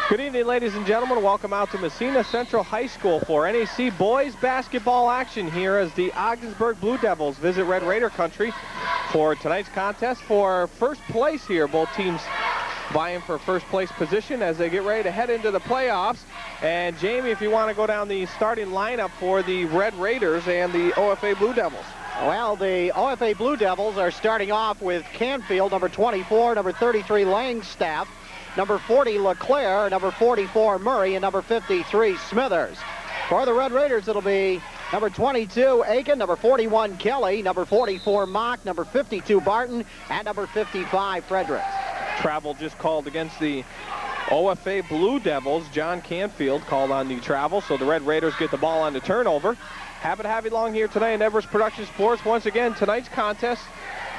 Good evening, ladies and gentlemen. Welcome out to Massena Central High School for NAC boys basketball action here as the Ogdensburg Blue Devils visit Red Raider country for tonight's contest for first place here. Both teams vying for first place position as they get ready to head into the playoffs. And Jamie, if you want to go down the starting lineup for the Red Raiders and the OFA Blue Devils. Well, the OFA Blue Devils are starting off with Canfield, number 24, number 33, Langstaff, number 40, LeClaire, number 44, Murray, and number 53, Smithers. For the Red Raiders, it'll be number 22, Aiken, number 41, Kelly, number 44, Mock, number 52, Barton, and number 55, Fredericks. Travel just called against the OFA Blue Devils. John Canfield called on the travel, so the Red Raiders get the ball on the turnover. Happy to have you along here tonight in Edwards Production Sports. Once again, tonight's contest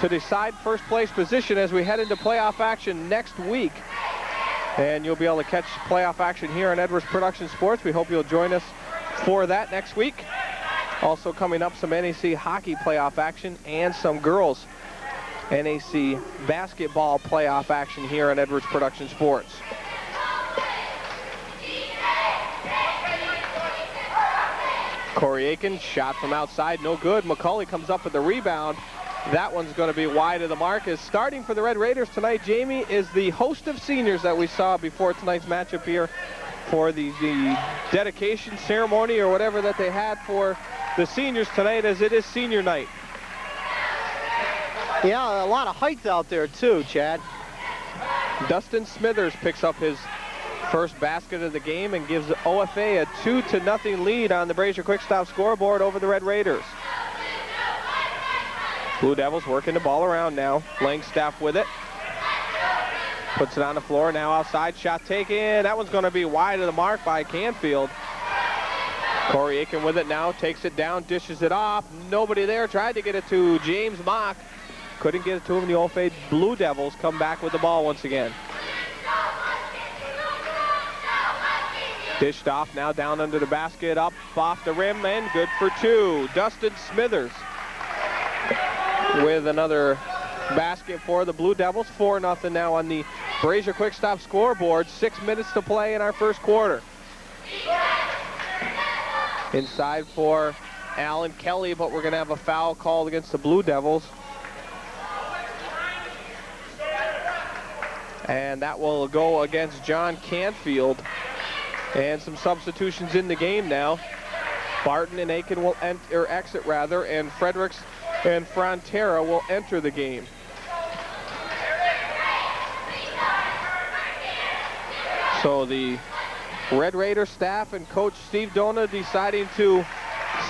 to decide first place position as we head into playoff action next week. And you'll be able to catch playoff action here on Edwards Production Sports. We hope you'll join us for that next week. Also coming up, some NAC hockey playoff action and some girls NAC basketball playoff action here on Edwards Production Sports. Corey Aiken, shot from outside, no good. McCauley comes up with the rebound. That one's going to be wide of the mark. Is starting for the Red Raiders tonight, Jamie, is the host of seniors that we saw before tonight's matchup here for the dedication ceremony or whatever that they had for the seniors tonight, as it is senior night. Yeah, a lot of height out there too, Chad. Dustin Smithers picks up his first basket of the game and gives OFA a 2-0 lead on the Brazier Quick Stop scoreboard over the Red Raiders. Blue Devils working the ball around now. Langstaff with it. Puts it on the floor now outside. Shot taken. That one's going to be wide of the mark by Canfield. Corey Aiken with it now. Takes it down. Dishes it off. Nobody there. Tried to get it to James Mock. Couldn't get it to him. The OFA Blue Devils come back with the ball once again. Dished off now down under the basket. Up off the rim and good for two. Dustin Smithers with another basket for the Blue Devils. 4-0 now on the Brazier Quick Stop scoreboard. 6 minutes to play in our first quarter. Inside for Alan Kelly, but we're going to have a foul called against the Blue Devils. And that will go against John Canfield. And some substitutions in the game now. Barton and Aiken will exit, and Fredericks and Frontera will enter the game. So the Red Raider staff and Coach Steve Dona deciding to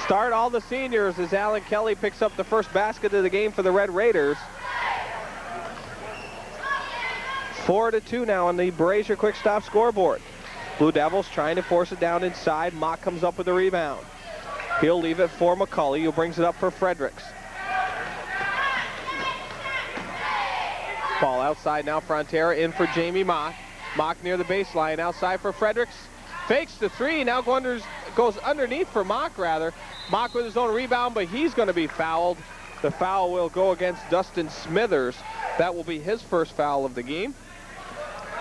start all the seniors as Alan Kelly picks up the first basket of the game for the Red Raiders. 4-2 now on the Brazier Quick Stop scoreboard. Blue Devils trying to force it down inside. Mock comes up with the rebound. He'll leave it for McCauley, who brings it up for Fredericks. Ball outside now, Frontera in for Jamie Mock. Mock near the baseline, outside for Fredericks. Fakes the three, now goes underneath for Mock, Mock with his own rebound, but he's going to be fouled. The foul will go against Dustin Smithers. That will be his first foul of the game.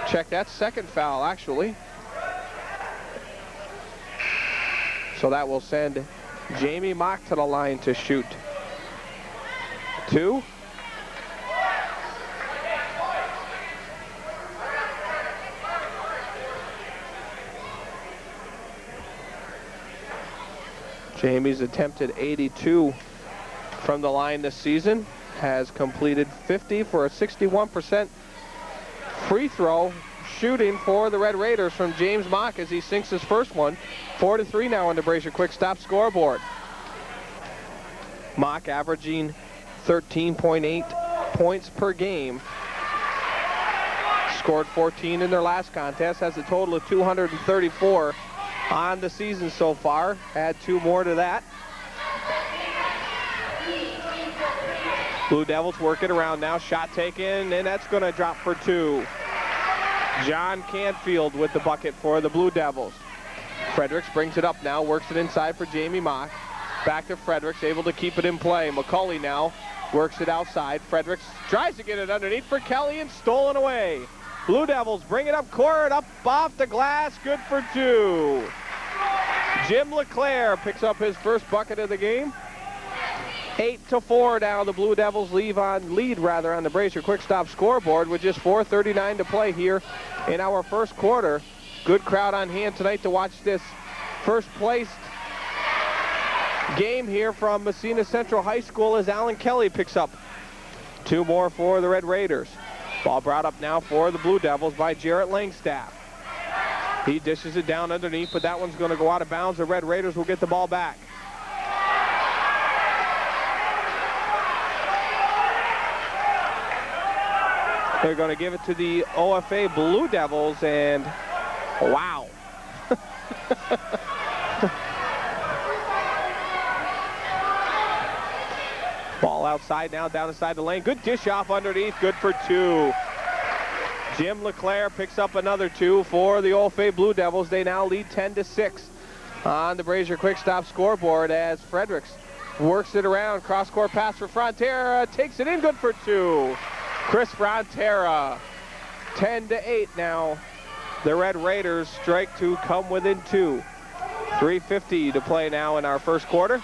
Check that, second foul, actually. So that will send Jamie Mock to the line to shoot. 2. Jamie's attempted 82 from the line this season. Has completed 50 for a 61% free throw shooting for the Red Raiders from James Mock as he sinks his first one. 4-3 now on the Brazier Quick Stop scoreboard. Mock averaging 13.8 points per game. Scored 14 in their last contest. Has a total of 234 on the season so far. Add 2 more to that. Blue Devils work it around now. Shot taken, and that's going to drop for 2. John Canfield with the bucket for the Blue Devils. Fredericks brings it up now, works it inside for Jamie Mock. Back to Fredericks, able to keep it in play. McCauley now works it outside. Fredericks tries to get it underneath for Kelly and stolen away. Blue Devils bring it up court, up off the glass, good for 2. Jim LeClaire picks up his first bucket of the game. 8-4 now. The Blue Devils lead on the Brazier Quick Stop scoreboard with just 4:39 to play here in our first quarter. Good crowd on hand tonight to watch this first placed game here from Massena Central High School as Alan Kelly picks up 2 more for the Red Raiders. Ball brought up now for the Blue Devils by Jarrett Langstaff. He dishes it down underneath, but that one's going to go out of bounds. The Red Raiders will get the ball back. They're going to give it to the OFA Blue Devils, and wow. Ball outside now, down inside the lane. Good dish off underneath, good for 2. Jim LeClaire picks up another 2 for the OFA Blue Devils. They now lead 10-6 on the Brazier Quick Stop scoreboard as Fredericks works it around. Cross-court pass for Frontera, takes it in, good for 2. Chris Frontera, 10-8 now. The Red Raiders strike to come within 2. 3:50 to play now in our first quarter.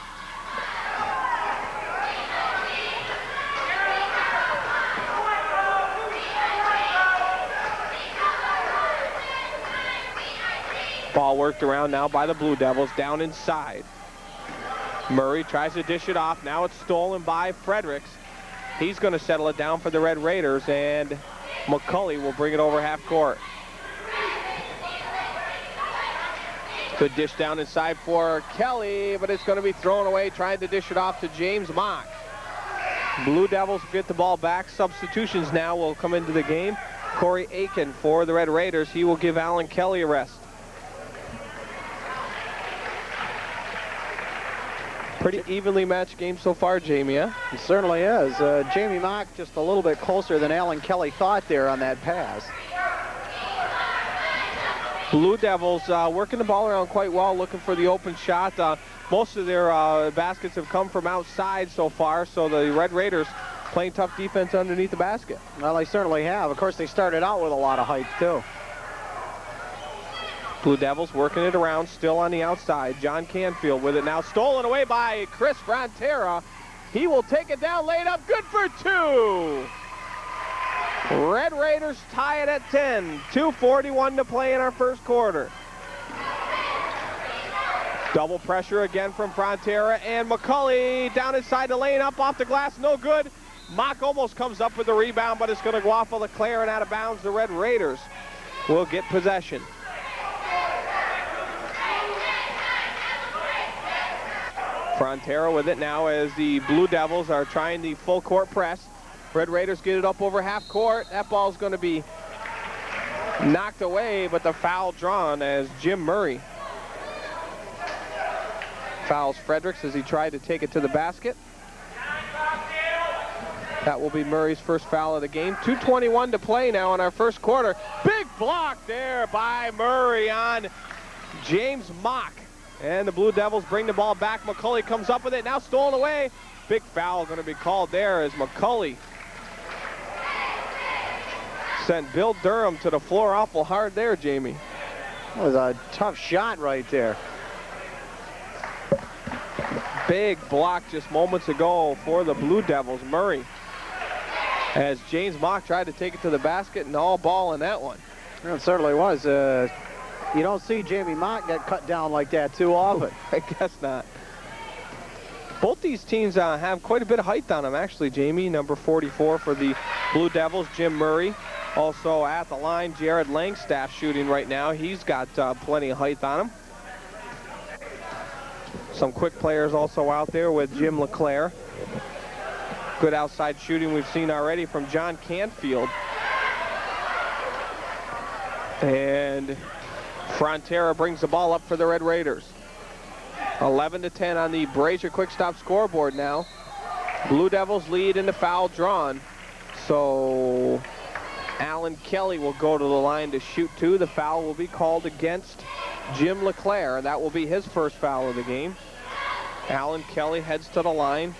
Ball worked around now by the Blue Devils, down inside. Murray tries to dish it off. Now it's stolen by Fredericks. He's going to settle it down for the Red Raiders, and McCulley will bring it over half court. Good dish down inside for Kelly, but it's going to be thrown away, trying to dish it off to James Mock. Blue Devils get the ball back. Substitutions now will come into the game. Corey Aiken for the Red Raiders. He will give Alan Kelly a rest. Pretty evenly matched game so far, Jamie, huh? It certainly is. Jamie Mock just a little bit closer than Alan Kelly thought there on that pass. Blue Devils working the ball around quite well, looking for the open shot. Most of their baskets have come from outside so far, so the Red Raiders playing tough defense underneath the basket. Well, they certainly have. Of course, they started out with a lot of height, too. Blue Devils working it around, still on the outside. John Canfield with it now, stolen away by Chris Frontera. He will take it down, laid up, good for 2. Red Raiders tie it at 10. 2:41 to play in our first quarter. Double pressure again from Frontera, and McCulley down inside the lane, up off the glass, no good. Mock almost comes up with the rebound, but it's going to go off of LeClaire and out of bounds. The Red Raiders will get possession. Frontera with it now as the Blue Devils are trying the full court press. Red Raiders get it up over half court. That ball's going to be knocked away, but the foul drawn as Jim Murray fouls Fredericks as he tried to take it to the basket. That will be Murray's first foul of the game. 2:21 to play now in our first quarter. Big block there by Murray on James Mock. And the Blue Devils bring the ball back. McCulley comes up with it, now stolen away. Big foul going to be called there as McCulley sent Bill Durham to the floor awful hard there, Jamie. That was a tough shot right there. Big block just moments ago for the Blue Devils. Murray, as James Mock tried to take it to the basket, and all ball in that one. Well, it certainly was. You don't see Jamie Mock get cut down like that too often. I guess not. Both these teams have quite a bit of height on them, actually, Jamie. Number 44 for the Blue Devils, Jim Murray. Also at the line, Jared Langstaff shooting right now. He's got plenty of height on him. Some quick players also out there with Jim LeClaire. Good outside shooting we've seen already from John Canfield. And Frontera brings the ball up for the Red Raiders. 11-10 on the Brazier Quick Stop scoreboard now. Blue Devils lead in the foul drawn. So Alan Kelly will go to the line to shoot 2. The foul will be called against Jim LeClaire. That will be his first foul of the game. Alan Kelly heads to the line.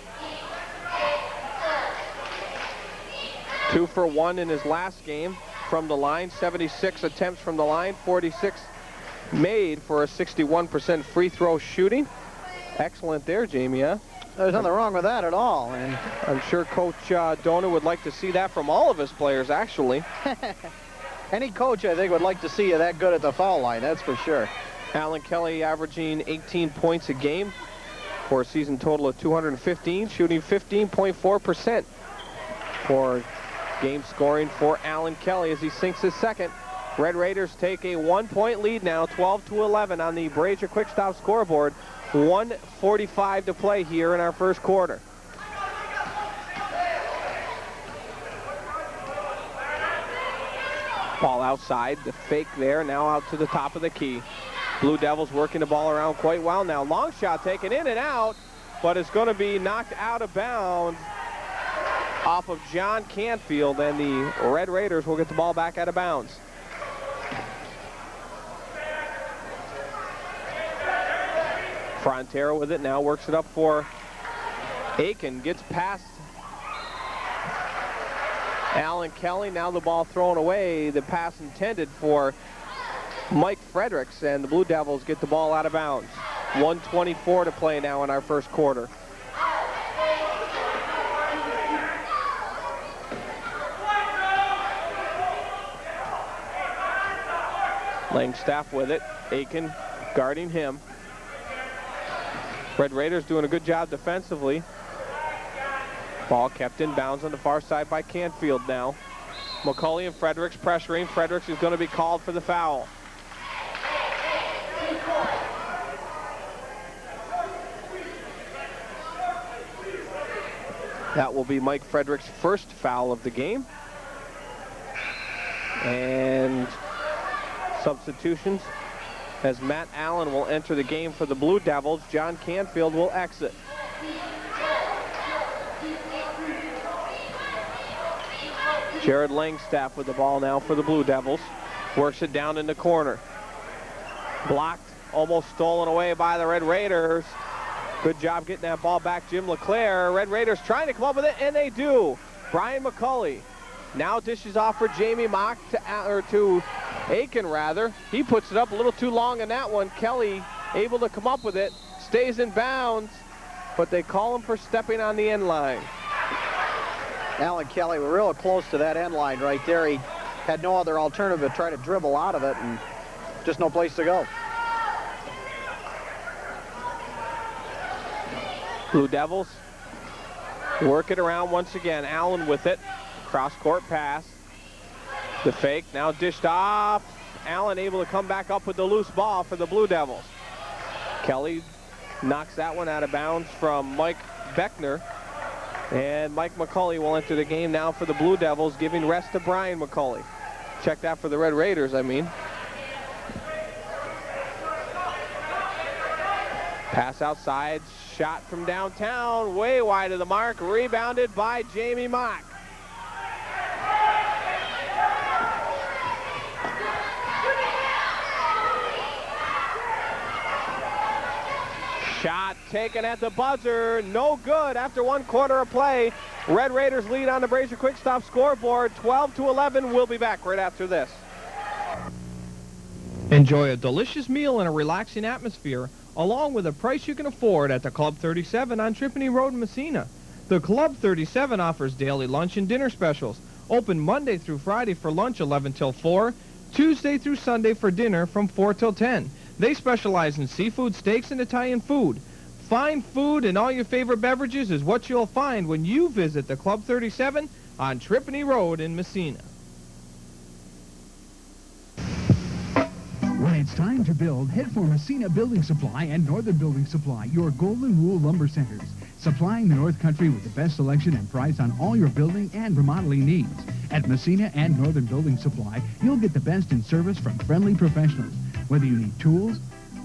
2 for 1 in his last game. from the line, 76 attempts from the line, 46 made for a 61% free throw shooting. Excellent there, Jamie, huh? There's nothing wrong with that at all. And I'm sure Coach Donor would like to see that from all of his players, actually. any coach, I think, would like to see you that good at the foul line, that's for sure. Alan Kelly averaging 18 points a game for a season total of 215, shooting 15.4% for game scoring for Alan Kelly as he sinks his second. Red Raiders take a 1-point lead now, 12-11 on the Brazier Quick Stop scoreboard. 1:45 to play here in our first quarter. Ball outside, the fake there, now out to the top of the key. Blue Devils working the ball around quite well now. Long shot taken in and out, but it's going to be knocked out of bounds off of John Canfield, and the Red Raiders will get the ball back out of bounds. Frontera with it now, works it up for Aiken, gets past Alan Kelly. Now the ball thrown away, the pass intended for Mike Fredericks, and the Blue Devils get the ball out of bounds. 1:24 to play now in our first quarter. Langstaff with it, Aiken guarding him. Red Raiders doing a good job defensively. Ball kept in bounds on the far side by Canfield now. McCauley and Fredericks pressuring. Fredericks is going to be called for the foul. That will be Mike Fredericks' first foul of the game. And substitutions, as Matt Allen will enter the game for the Blue Devils. John Canfield will exit. Jared Langstaff with the ball now for the Blue Devils. Works it down in the corner. Blocked, almost stolen away by the Red Raiders. Good job getting that ball back, Jim LeClaire. Red Raiders trying to come up with it, and they do. Brian McCauley now dishes off for Jamie Mock to Aiken, rather. He puts it up a little too long in that one. Kelly able to come up with it, stays in bounds, but they call him for stepping on the end line. Alan Kelly, we're real close to that end line right there. He had no other alternative to try to dribble out of it, and just no place to go. Blue Devils work it around once again. Allen with it. Cross-court pass. The fake now dished off. Allen able to come back up with the loose ball for the Blue Devils. Kelly knocks that one out of bounds from Mike Beckner. And Mike McCauley will enter the game now for the Blue Devils, giving rest to Brian McCauley. Check that for the Red Raiders, I mean. Pass outside, shot from downtown, way wide of the mark, rebounded by Jamie Mock. Shot taken at the buzzer, no good after 1 quarter of play. Red Raiders lead on the Brazier Quick Stop scoreboard, 12-11. We'll be back right after this. Enjoy a delicious meal in a relaxing atmosphere, along with a price you can afford at the Club 37 on Tripoli Road in Massena. The Club 37 offers daily lunch and dinner specials, open Monday through Friday for lunch 11 till 4, Tuesday through Sunday for dinner from 4 till 10. They specialize in seafood, steaks, and Italian food. Fine food and all your favorite beverages is what you'll find when you visit the Club 37 on Tripoli Road in Massena. When it's time to build, head for Massena Building Supply and Northern Building Supply, your Golden Rule Lumber Centers. Supplying the North Country with the best selection and price on all your building and remodeling needs. At Massena and Northern Building Supply, you'll get the best in service from friendly professionals. Whether you need tools,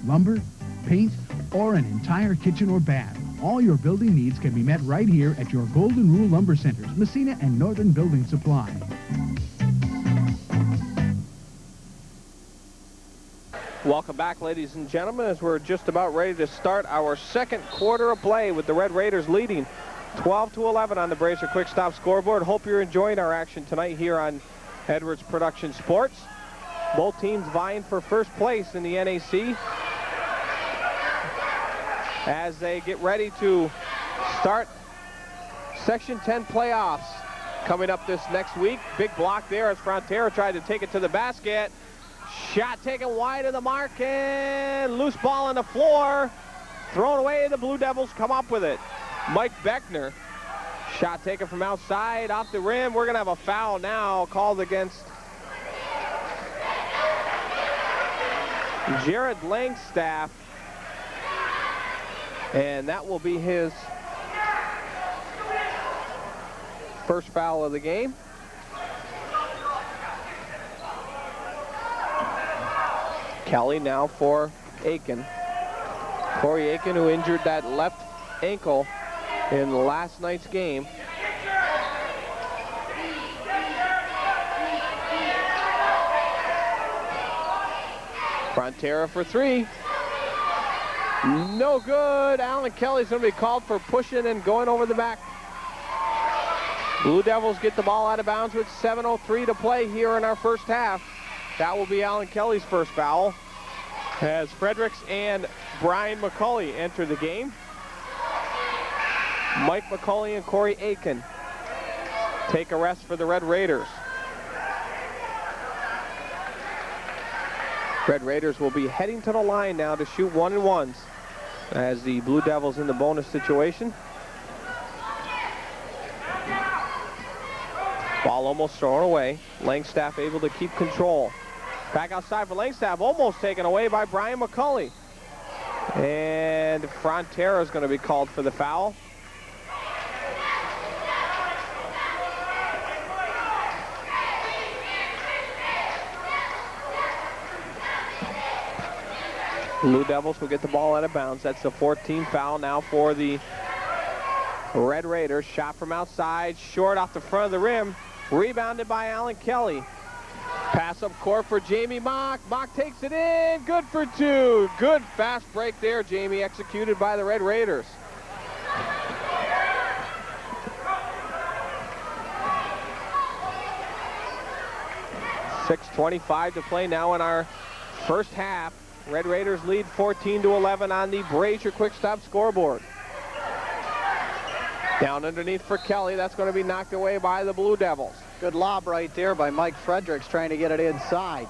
lumber, paint, or an entire kitchen or bath, all your building needs can be met right here at your Golden Rule Lumber Centers, Massena and Northern Building Supply. Welcome back, ladies and gentlemen, as we're just about ready to start our second quarter of play with the Red Raiders leading 12-11 on the Brazier Quick Stop scoreboard. Hope you're enjoying our action tonight here on Edwards Production Sports. Both teams vying for first place in the NAC as they get ready to start Section 10 playoffs coming up this next week. Big block there as Frontera tried to take it to the basket. Shot taken wide of the mark and loose ball on the floor. Thrown away, the Blue Devils come up with it. Mike Beckner, shot taken from outside, off the rim. We're gonna have a foul now called against Jared Langstaff. And that will be his first foul of the game. Kelly now for Aiken. Corey Aiken, who injured that left ankle in last night's game. Frontera for three. No good. Alan Kelly's going to be called for pushing and going over the back. Blue Devils get the ball out of bounds with 7:03 to play here in our first half. That will be Alan Kelly's first foul as Fredericks and Brian McCulley enter the game. Mike McCulley and Corey Aiken take a rest for the Red Raiders. Red Raiders will be heading to the line now to shoot 1-and-1s as the Blue Devils in the bonus situation. Ball almost thrown away. Langstaff able to keep control. Back outside for Langstaff, almost taken away by Brian McCulley. And Frontera is going to be called for the foul. Blue Devils will get the ball out of bounds. That's the 14th foul now for the Red Raiders. Shot from outside, short off the front of the rim. Rebounded by Alan Kelly. Pass up court for Jamie Mock. Mock takes it in. Good for two. Good fast break there, Jamie, executed by the Red Raiders. .6:25 to play now in our first half. Red Raiders lead 14-11 on the Brazier Quick Stop scoreboard. Down underneath for Kelly. That's going to be knocked away by the Blue Devils. Good lob right there by Mike Fredericks trying to get it inside.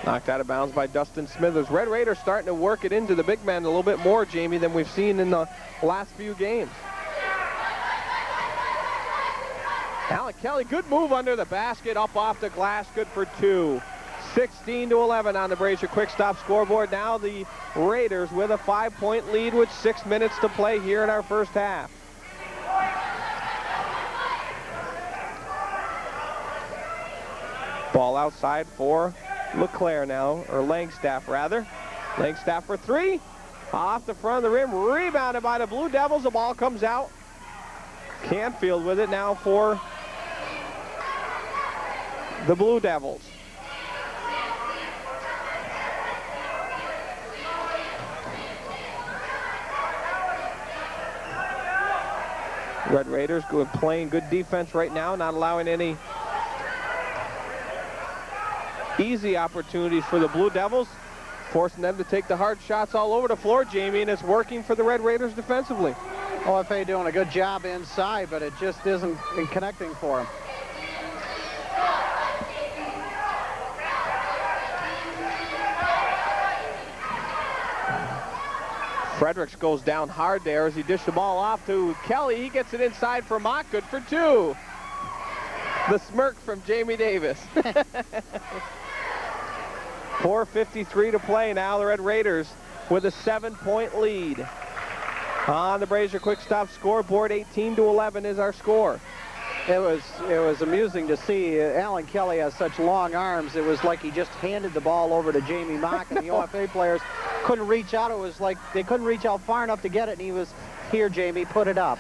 Knocked out of bounds by Dustin Smithers. Red Raiders starting to work it into the big men a little bit more, Jamie, than we've seen in the last few games. Alan Kelly, good move under the basket, up off the glass, good for two. 16-11 on the Brazier Quick Stop scoreboard. Now the Raiders with a 5-point lead with 6 minutes to play here in our first half. Ball outside for LeClaire now, or Langstaff rather. Langstaff for three. Off the front of the rim, rebounded by the Blue Devils. The ball comes out. Canfield with it now for the Blue Devils. Red Raiders playing good defense right now, not allowing any easy opportunities for the Blue Devils, forcing them to take the hard shots all over the floor, Jamie, and it's working for the Red Raiders defensively. OFA doing a good job inside, but it just isn't connecting for them. Fredericks goes down hard there as he dished the ball off to Kelly. He gets it inside for Mock, good for two. The smirk from Jamie Davis. 4:53 to play now. The Red Raiders with a 7-point lead on the Brazier Quick Stop scoreboard. 18-11 is our score. It was amusing to see. Alan Kelly has such long arms. It was like he just handed the ball over to Jamie Mock, and the OFA players couldn't reach out. It was like they couldn't reach out far enough to get it, and he was, here, Jamie, put it up.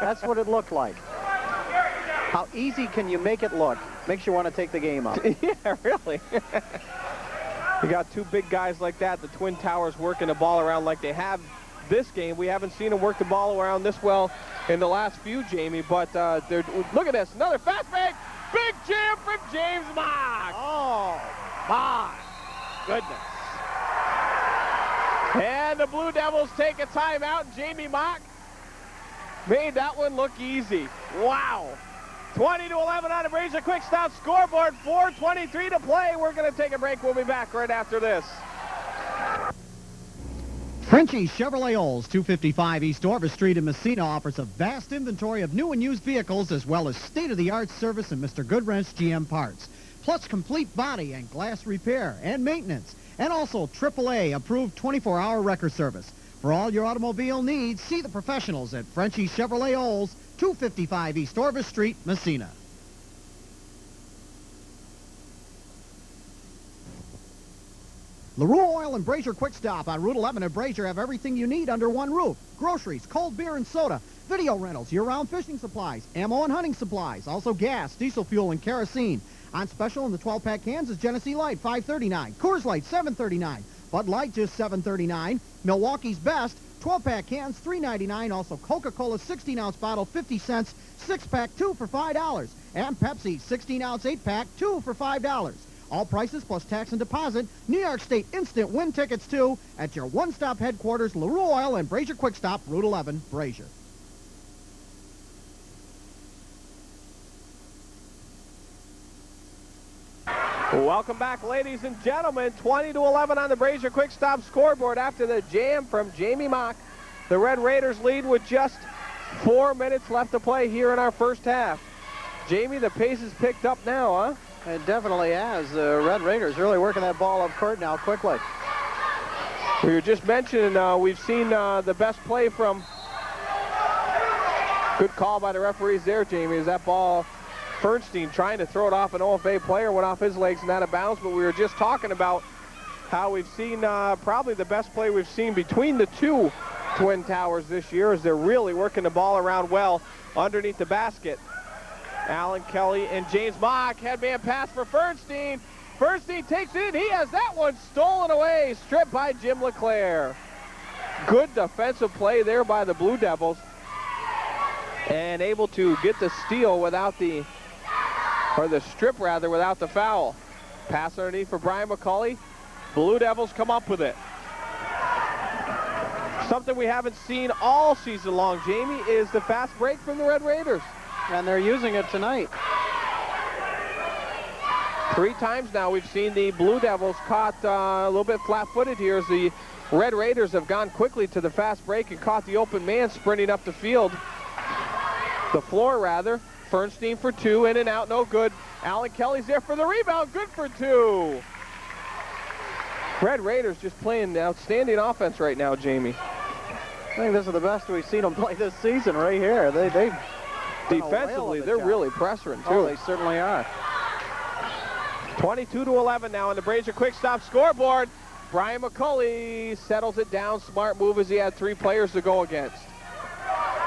That's what it looked like. How easy can you make it look? Makes you want to take the game up. Yeah, really. You got two big guys like that, the Twin Towers, working the ball around like they have this game. We haven't seen them work the ball around this well in the last few, Jamie, but look at this. Another fast break. Big jam from James Mock. Oh, my goodness. And the Blue Devils take a timeout. Jamie Mock made that one look easy. Wow. 20-11 on the Brazier Quick Stop scoreboard. 4:23 to play. We're going to take a break. We'll be back right after this. Frenchie Chevrolet Olds, 255 East Orvis Street in Massena, offers a vast inventory of new and used vehicles as well as state-of-the-art service and Mr. Goodwrench GM parts, plus complete body and glass repair and maintenance, and also AAA approved 24-hour wrecker service. For all your automobile needs, see the professionals at Frenchie Chevrolet Olds, 255 East Orvis Street, Massena. LaRue Oil and Brazier Quick Stop on Route 11 at Brazier have everything you need under one roof. Groceries, cold beer and soda, video rentals, year-round fishing supplies, ammo and hunting supplies, also gas, diesel fuel, and kerosene. On special in the 12-pack cans is Genesee Light, $5.39, Coors Light, $7.39, Bud Light, just $7.39, Milwaukee's Best, 12-pack cans, $3.99, also Coca-Cola 16-ounce bottle, 50 cents, 6-pack, 2 for $5, and Pepsi 16-ounce 8-pack, 2 for $5. All prices plus tax and deposit. New York State instant win tickets, too, at your one-stop headquarters, LaRue Oil and Brazier Quick Stop, Route 11, Brazier. Welcome back, ladies and gentlemen. 20-11 on the Brazier Quick Stop scoreboard after the jam from Jamie Mock. The Red Raiders lead with just 4 minutes left to play here in our first half. Jamie, the pace is picked up now, huh? It definitely has. The Red Raiders really working that ball up court now quickly. We were just mentioning we've seen the best play from... Good call by the referees there, Jamie, is that ball... Fernstein trying to throw it off an OFA player, went off his legs and out of bounds, but we were just talking about how we've seen probably the best play we've seen between the two Twin Towers this year as they're really working the ball around well underneath the basket. Alan Kelly and James Mock, headman pass for Fernstein. Fernstein takes it in. He has that one stolen away, stripped by Jim LeClaire. Good defensive play there by the Blue Devils and able to get the steal without the... or the strip rather, without the foul. Pass underneath for Brian McCauley. Blue Devils come up with it. Something we haven't seen all season long, Jamie, is the fast break from the Red Raiders. And they're using it tonight. 3 times now we've seen the Blue Devils caught a little bit flat-footed here as the Red Raiders have gone quickly to the fast break and caught the open man sprinting up the field. The floor, rather. Fernstein for 2, in and out, no good. Alan Kelly's there for the rebound, good for 2. Red Raiders just playing outstanding offense right now, Jamie. I think this is the best we've seen them play this season right here. They've defensively, they're really pressuring, too. Oh, they certainly are. 22-11 now on the Brazier Quick Stop scoreboard. Brian McCauley settles it down. Smart move as he had 3 players to go against.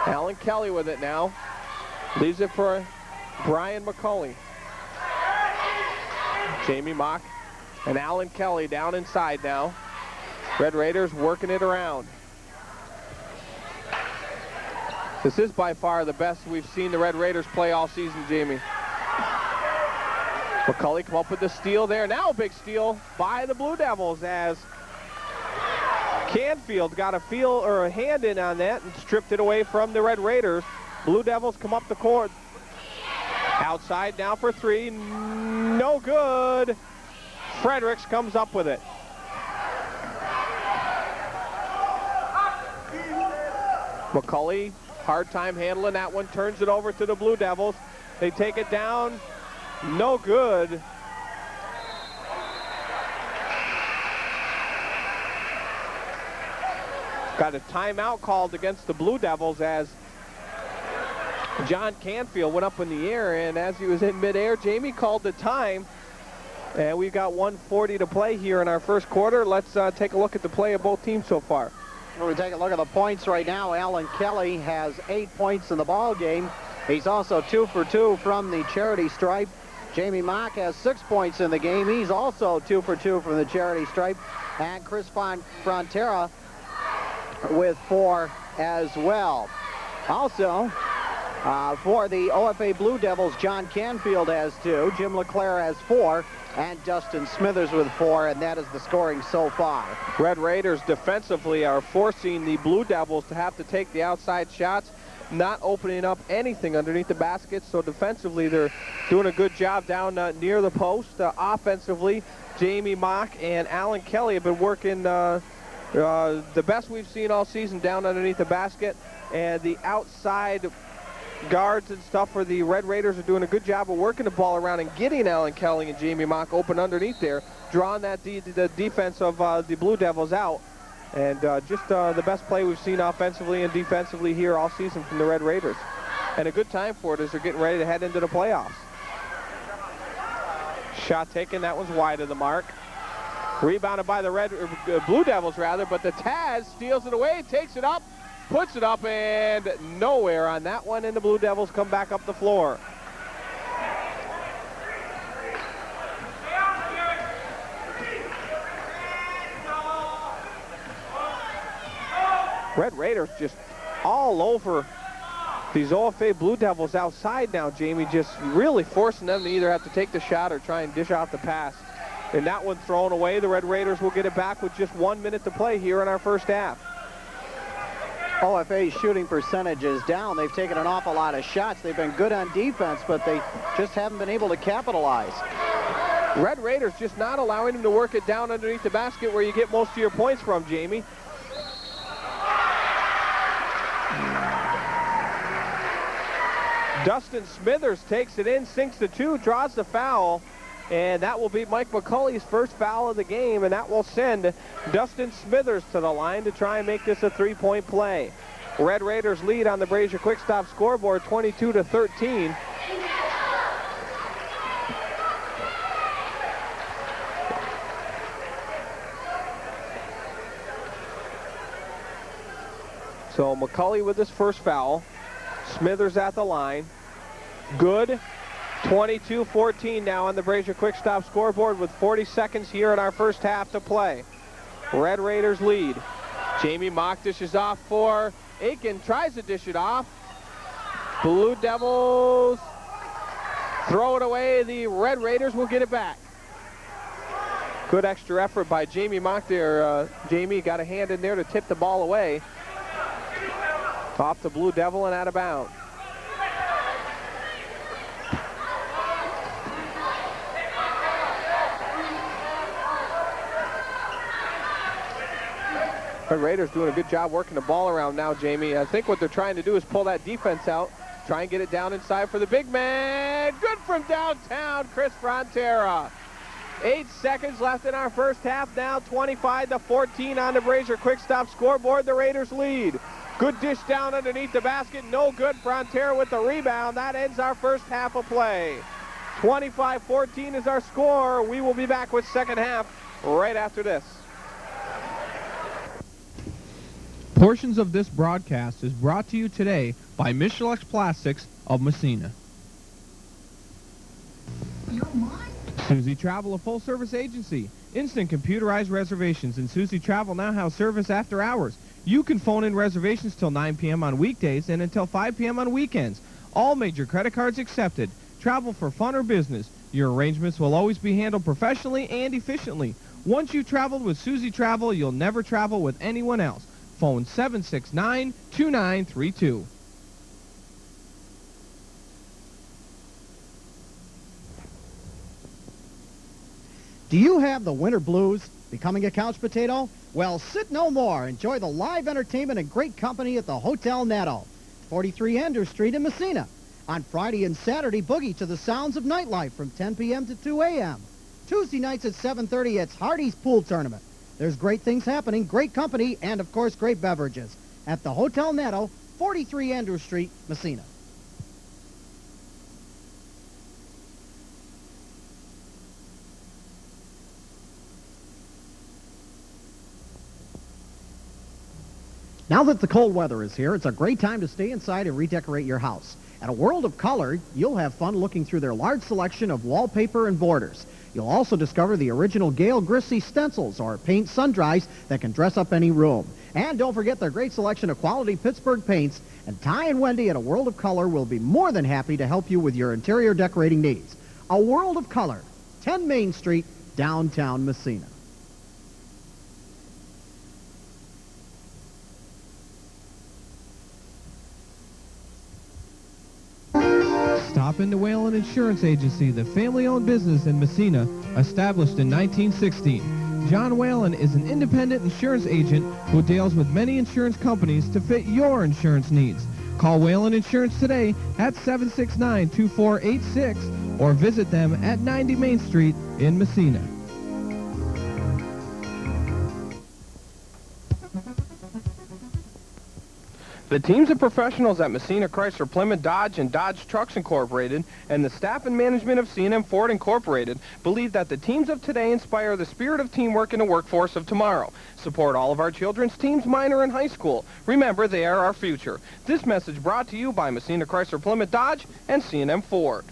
Alan Kelly with it now. Leaves it for Brian McCauley. Jamie Mock and Alan Kelly down inside now. Red Raiders working it around. This is by far the best we've seen the Red Raiders play all season, Jamie. McCauley come up with the steal there. Now a big steal by the Blue Devils as Canfield got a feel or a hand in on that and stripped it away from the Red Raiders. Blue Devils come up the court. Outside now for 3. No good. Fredericks comes up with it. McCauley, hard time handling that one, turns it over to the Blue Devils. They take it down. No good. Got a timeout called against the Blue Devils as John Canfield went up in the air, and as he was in midair, Jamie called the time. And we've got 1:40 to play here in our first quarter. Let's take a look at the play of both teams so far. We'll take a look at the points right now. Alan Kelly has 8 points in the ball game. He's also 2 for 2 from the charity stripe. Jamie Mock has 6 points in the game. He's also 2 for 2 from the charity stripe. And Chris Frontera with 4 as well. Also, For the OFA Blue Devils, John Canfield has 2, Jim LeClaire has 4, and Dustin Smithers with 4, and that is the scoring so far. Red Raiders defensively are forcing the Blue Devils to have to take the outside shots, not opening up anything underneath the basket. So defensively, they're doing a good job down near the post. Offensively, Jamie Mock and Alan Kelly have been working the best we've seen all season down underneath the basket. And the outside guards and stuff for the Red Raiders are doing a good job of working the ball around and getting Alan Kelly and Jamie Mock open underneath there, drawing that the defense of the Blue Devils out. And just the best play we've seen offensively and defensively here all season from the Red Raiders. And a good time for it as they're getting ready to head into the playoffs. Shot taken, that one's wide of the mark. Rebounded by the Blue Devils rather, but the Taz steals it away, takes it up, puts it up, and nowhere on that one, and the Blue Devils come back up the floor. Red Raiders just all over these OFA Blue Devils outside now, Jamie, just really forcing them to either have to take the shot or try and dish out the pass. And that one thrown away. The Red Raiders will get it back with just 1 minute to play here in our first half. OFA's shooting percentage is down. They've taken an awful lot of shots. They've been good on defense, but they just haven't been able to capitalize. Red Raiders just not allowing them to work it down underneath the basket where you get most of your points from, Jamie. Dustin Smithers takes it in, sinks the 2, draws the foul, and that will be Mike McCulley's first foul of the game, and that will send Dustin Smithers to the line to try and make this a 3-point play. Red Raiders lead on the Brazier Quick Stop scoreboard 22-13. So McCulley with his first foul. Smithers at the line. Good. 22-14 now on the Brazier Quick Stop scoreboard with 40 seconds here in our first half to play. Red Raiders lead. Jamie Mock dishes off for Aiken. Tries to dish it off. Blue Devils throw it away. The Red Raiders will get it back. Good extra effort by Jamie Mock there. Jamie got a hand in there to tip the ball away. Off the Blue Devil and out of bounds. Red Raiders doing a good job working the ball around now, Jamie. I think what they're trying to do is pull that defense out, try and get it down inside for the big man. Good from downtown, Chris Frontera. 8 seconds left in our first half now, 25-14 on the Brazier Quick Stop scoreboard. The Raiders lead. Good dish down underneath the basket. No good. Frontera with the rebound. That ends our first half of play. 25-14 is our score. We will be back with second half right after this. Portions of this broadcast is brought to you today by Michelix Plastics of Massena. Susie Travel, a full-service agency. Instant computerized reservations, and Susie Travel now has service after hours. You can phone in reservations till 9 p.m. on weekdays and until 5 p.m. on weekends. All major credit cards accepted. Travel for fun or business. Your arrangements will always be handled professionally and efficiently. Once you've traveled with Susie Travel, you'll never travel with anyone else. Phone 769-2932. Do you have the winter blues? Becoming a couch potato? Well, sit no more. Enjoy the live entertainment and great company at the Hotel Netto, 43 Andrews Street in Massena. On Friday and Saturday, boogie to the sounds of nightlife from 10 p.m. to 2 a.m. Tuesday nights at 7:30, it's Hardy's Pool Tournament. There's great things happening, great company, and, of course, great beverages at the Hotel Netto, 43 Andrews Street, Massena. Now that the cold weather is here, it's a great time to stay inside and redecorate your house. At A World of Color, you'll have fun looking through their large selection of wallpaper and borders. You'll also discover the original Gale Grissy stencils or paint sun-dries that can dress up any room. And don't forget their great selection of quality Pittsburgh paints. And Ty and Wendy at A World of Color will be more than happy to help you with your interior decorating needs. A World of Color, 10 Main Street, downtown Massena. Stop into Whalen Insurance Agency, the family-owned business in Massena, established in 1916. John Whalen is an independent insurance agent who deals with many insurance companies to fit your insurance needs. Call Whalen Insurance today at 769-2486 or visit them at 90 Main Street in Massena. The teams of professionals at Massena Chrysler Plymouth Dodge and Dodge Trucks Incorporated and the staff and management of C&M Ford Incorporated believe that the teams of today inspire the spirit of teamwork in the workforce of tomorrow. Support all of our children's teams, minor and high school. Remember, they are our future. This message brought to you by Massena Chrysler Plymouth Dodge and C&M Ford.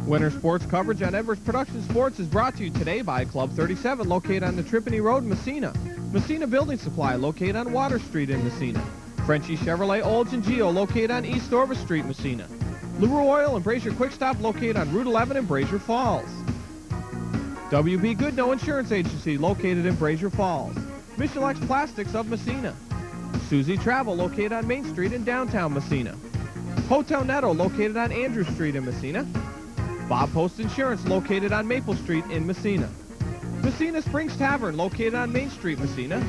Winter sports coverage on Edwards Production Sports is brought to you today by Club 37, located on the Tripany Road in Massena. Massena Building Supply, located on Water Street in Massena. Frenchie Chevrolet Olds and Geo, located on East Orvis Street, Massena. LaRue Oil and Brazier Quick Stop, located on Route 11 in Brazier Falls. WB Goodnow Insurance Agency, located in Brazier Falls. Michelex Plastics of Massena. Susie Travel, located on Main Street in downtown Massena. Hotel Netto, located on Andrew Street in Massena. Bob Post Insurance, located on Maple Street in Massena. Massena Springs Tavern, located on Main Street, Massena.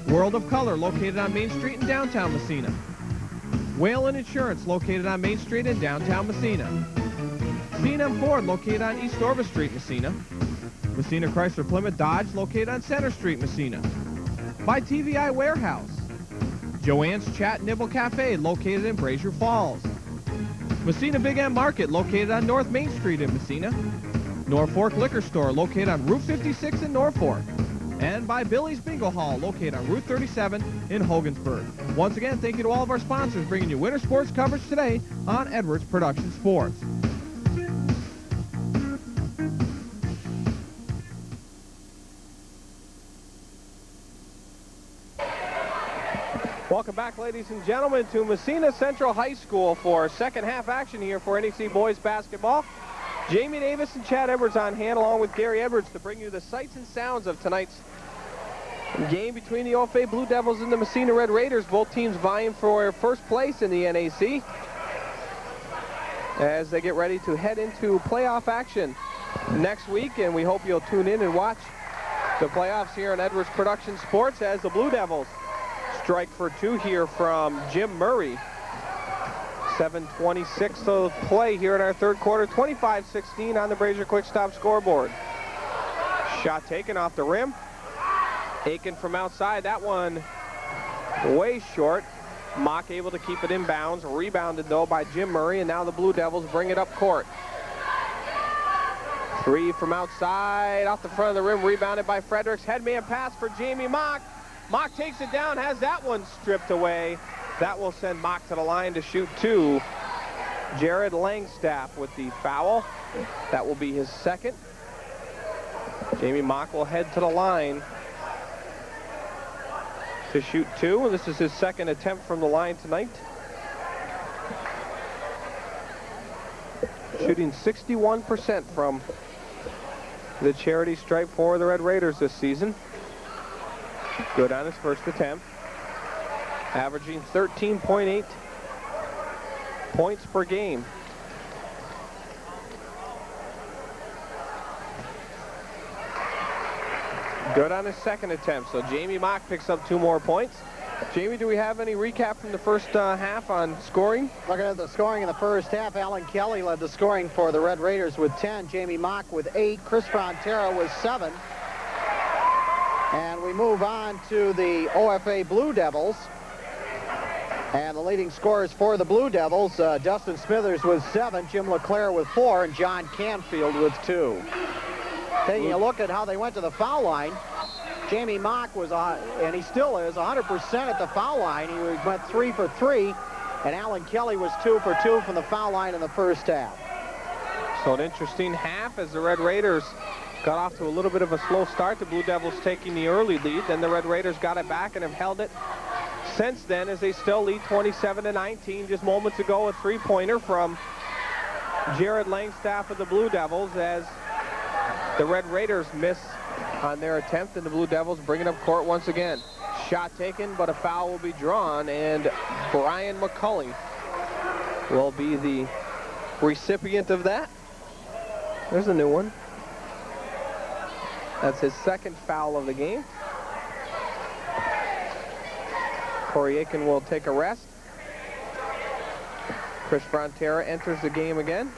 World of Color, located on Main Street in downtown Massena. Whalen Insurance, located on Main Street in downtown Massena. C&M Ford, located on East Orvis Street, Massena. Massena Chrysler Plymouth Dodge, located on Center Street, Massena. By TVI Warehouse. Joanne's Chat Nibble Cafe, located in Brazier Falls. Massena Big M Market, located on North Main Street in Massena. Norfolk Liquor Store, located on Route 56 in Norfolk. And by Billy's Bingo Hall, located on Route 37 in Hogansburg. Once again, thank you to all of our sponsors bringing you winter sports coverage today on Edwards Production Sports. Welcome back, ladies and gentlemen, to Massena Central High School for second half action here for NEC boys basketball. Jamie Davis and Chad Edwards on hand along with Gary Edwards to bring you the sights and sounds of tonight's game between the OFA Blue Devils and the Massena Red Raiders. Both teams vying for first place in the NAC as they get ready to head into playoff action next week, and we hope you'll tune in and watch the playoffs here on Edwards Production Sports as the Blue Devils strike for two here from Jim Murray. 7:26 to play here in our third quarter. 25-16 on the Brazier Quick Stop scoreboard. Shot taken off the rim. Aiken from outside. That one way short. Mock able to keep it in bounds. Rebounded, though, by Jim Murray, and now the Blue Devils bring it up court. Three from outside, off the front of the rim, rebounded by Fredericks. Headman pass for Jamie Mock. Mock takes it down, has that one stripped away. That will send Mock to the line to shoot two. Jared Langstaff with the foul. That will be his second. Jamie Mock will head to the line to shoot two. This is his second attempt from the line tonight. Shooting 61% from the charity stripe for the Red Raiders this season. Good on his first attempt. Averaging 13.8 points per game. Good on his second attempt. So Jamie Mock picks up 2 more points. Jamie, do we have any recap from the first half on scoring? Looking at the scoring in the first half, Alan Kelly led the scoring for the Red Raiders with 10. Jamie Mock with 8. Chris Frontera with 7. And we move on to the OFA Blue Devils. And the leading scorers for the Blue Devils, Dustin Smithers with 7, Jim LeClaire with 4, and John Canfield with 2. Taking a look at how they went to the foul line, Jamie Mock was, and he still is, 100% at the foul line. He went 3 for 3, and Alan Kelly was 2 for 2 from the foul line in the first half. So an interesting half as the Red Raiders got off to a little bit of a slow start. The Blue Devils taking the early lead. Then the Red Raiders got it back and have held it since then as they still lead 27-19. Just moments ago, a three-pointer from Jared Langstaff of the Blue Devils as the Red Raiders miss on their attempt, and the Blue Devils bring it up court once again. Shot taken, but a foul will be drawn, and Brian McCulley will be the recipient of that. There's a new one. That's his second foul of the game. Corey Aiken will take a rest. Chris Frontera enters the game again.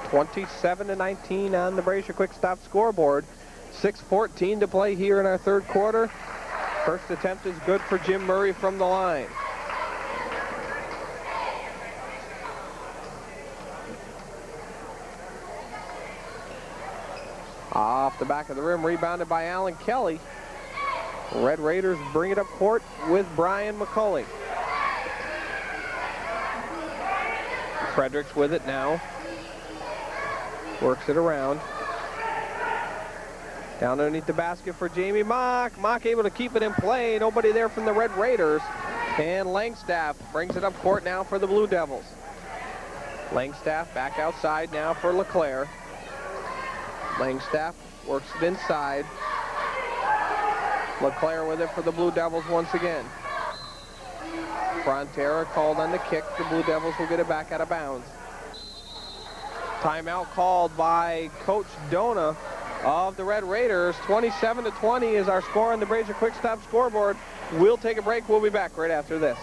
(27-19) on the Brazier Quick Stop scoreboard. 6:14 to play here in our third quarter. First attempt is good for Jim Murray from the line. Off the back of the rim, rebounded by Alan Kelly. Red Raiders bring it up court with Brian McCulley. Fredericks with it now. Works it around. Down underneath the basket for Jamie Mock. Mock able to keep it in play. Nobody there from the Red Raiders. And Langstaff brings it up court now for the Blue Devils. Langstaff back outside now for LeClaire. Langstaff works it inside. LeClaire with it for the Blue Devils once again. Frontera called on the kick. The Blue Devils will get it back out of bounds. Timeout called by Coach Dona of the Red Raiders. 27-20 is our score on the Brazier Quick Stop scoreboard. We'll take a break. We'll be back right after this.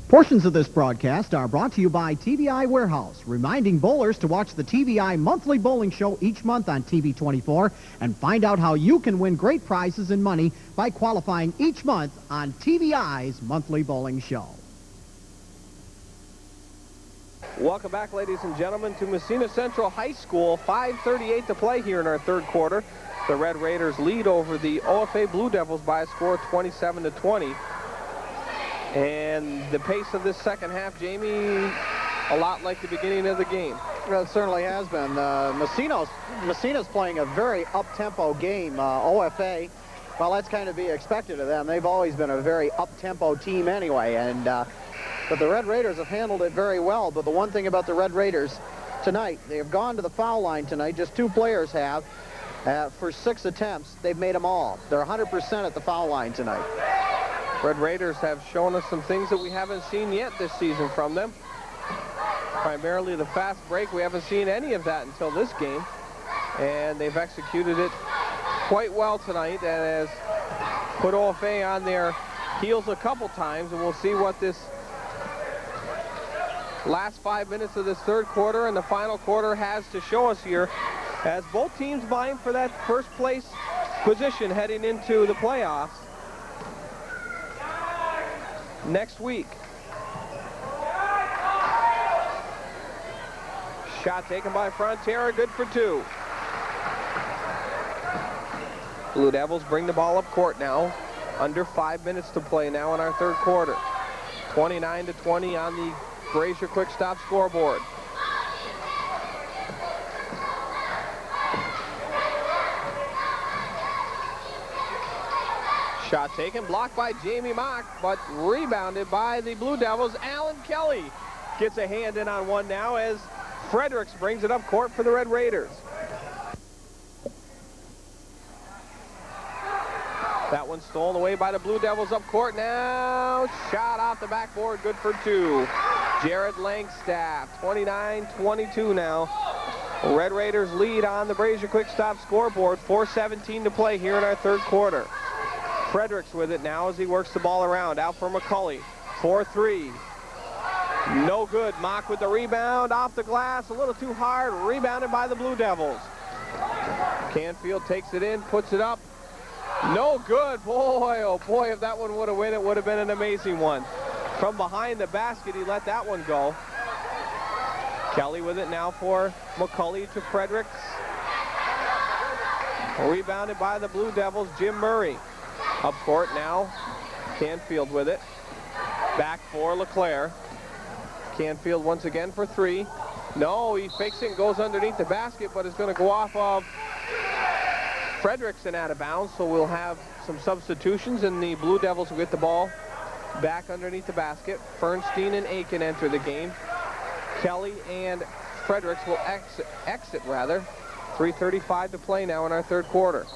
Portions of this broadcast are brought to you by TVI Warehouse, reminding bowlers to watch the TVI monthly bowling show each month on TV 24 and find out how you can win great prizes and money by qualifying each month on TVI's monthly bowling show. Welcome back, ladies and gentlemen, to Massena Central High School. 5:38 to play here in our third quarter. The Red Raiders lead over the OFA Blue Devils by a score of 27-20. And the pace of this second half, Jamie, a lot like the beginning of the game. Well, it certainly has been. Massena's playing a very up-tempo game. OFA, well, that's kind of be expected of them. They've always been a very up-tempo team anyway. And but the Red Raiders have handled it very well. But the one thing about the Red Raiders tonight, they have gone to the foul line tonight. Just 2 players have. For 6 attempts, they've made them all. They're 100% at the foul line tonight. Red Raiders have shown us some things that we haven't seen yet this season from them. Primarily the fast break. We haven't seen any of that until this game. And they've executed it quite well tonight and has put OFA on their heels a couple times. And we'll see what this last 5 minutes of this third quarter and the final quarter has to show us here, as both teams vying for that first place position heading into the playoffs next week. Shot taken by Frontera, good for 2. Blue Devils bring the ball up court now. Under 5 minutes to play now in our third quarter. 29-20 on the Brazier Quick Stop scoreboard. Shot taken, blocked by Jamie Mock, but rebounded by the Blue Devils. Alan Kelly gets a hand in on one now as Fredericks brings it up court for the Red Raiders. That one stolen away by the Blue Devils up court now. Shot off the backboard, good for 2. Jared Langstaff, 29-22 now. Red Raiders lead on the Brazier Quick Stop scoreboard. 4:17 to play here in our third quarter. Fredericks with it now as he works the ball around. Out for McCulley. 4-3. No good. Mock with the rebound. Off the glass. A little too hard. Rebounded by the Blue Devils. Canfield takes it in. Puts it up. No good. Boy, oh boy, if that one would have went, it would have been an amazing one. From behind the basket, he let that one go. Kelly with it now for McCulley to Fredericks. Rebounded by the Blue Devils, Jim Murray. Up court now, Canfield with it. Back for LeClaire. Canfield once again for three. No, he fakes it and goes underneath the basket, but it's going to go off of Fredericks and out of bounds, so we'll have some substitutions, and the Blue Devils will get the ball back underneath the basket. Fernstein and Aiken enter the game. Kelly and Fredericks will exit. 3:35 to play now in our third quarter.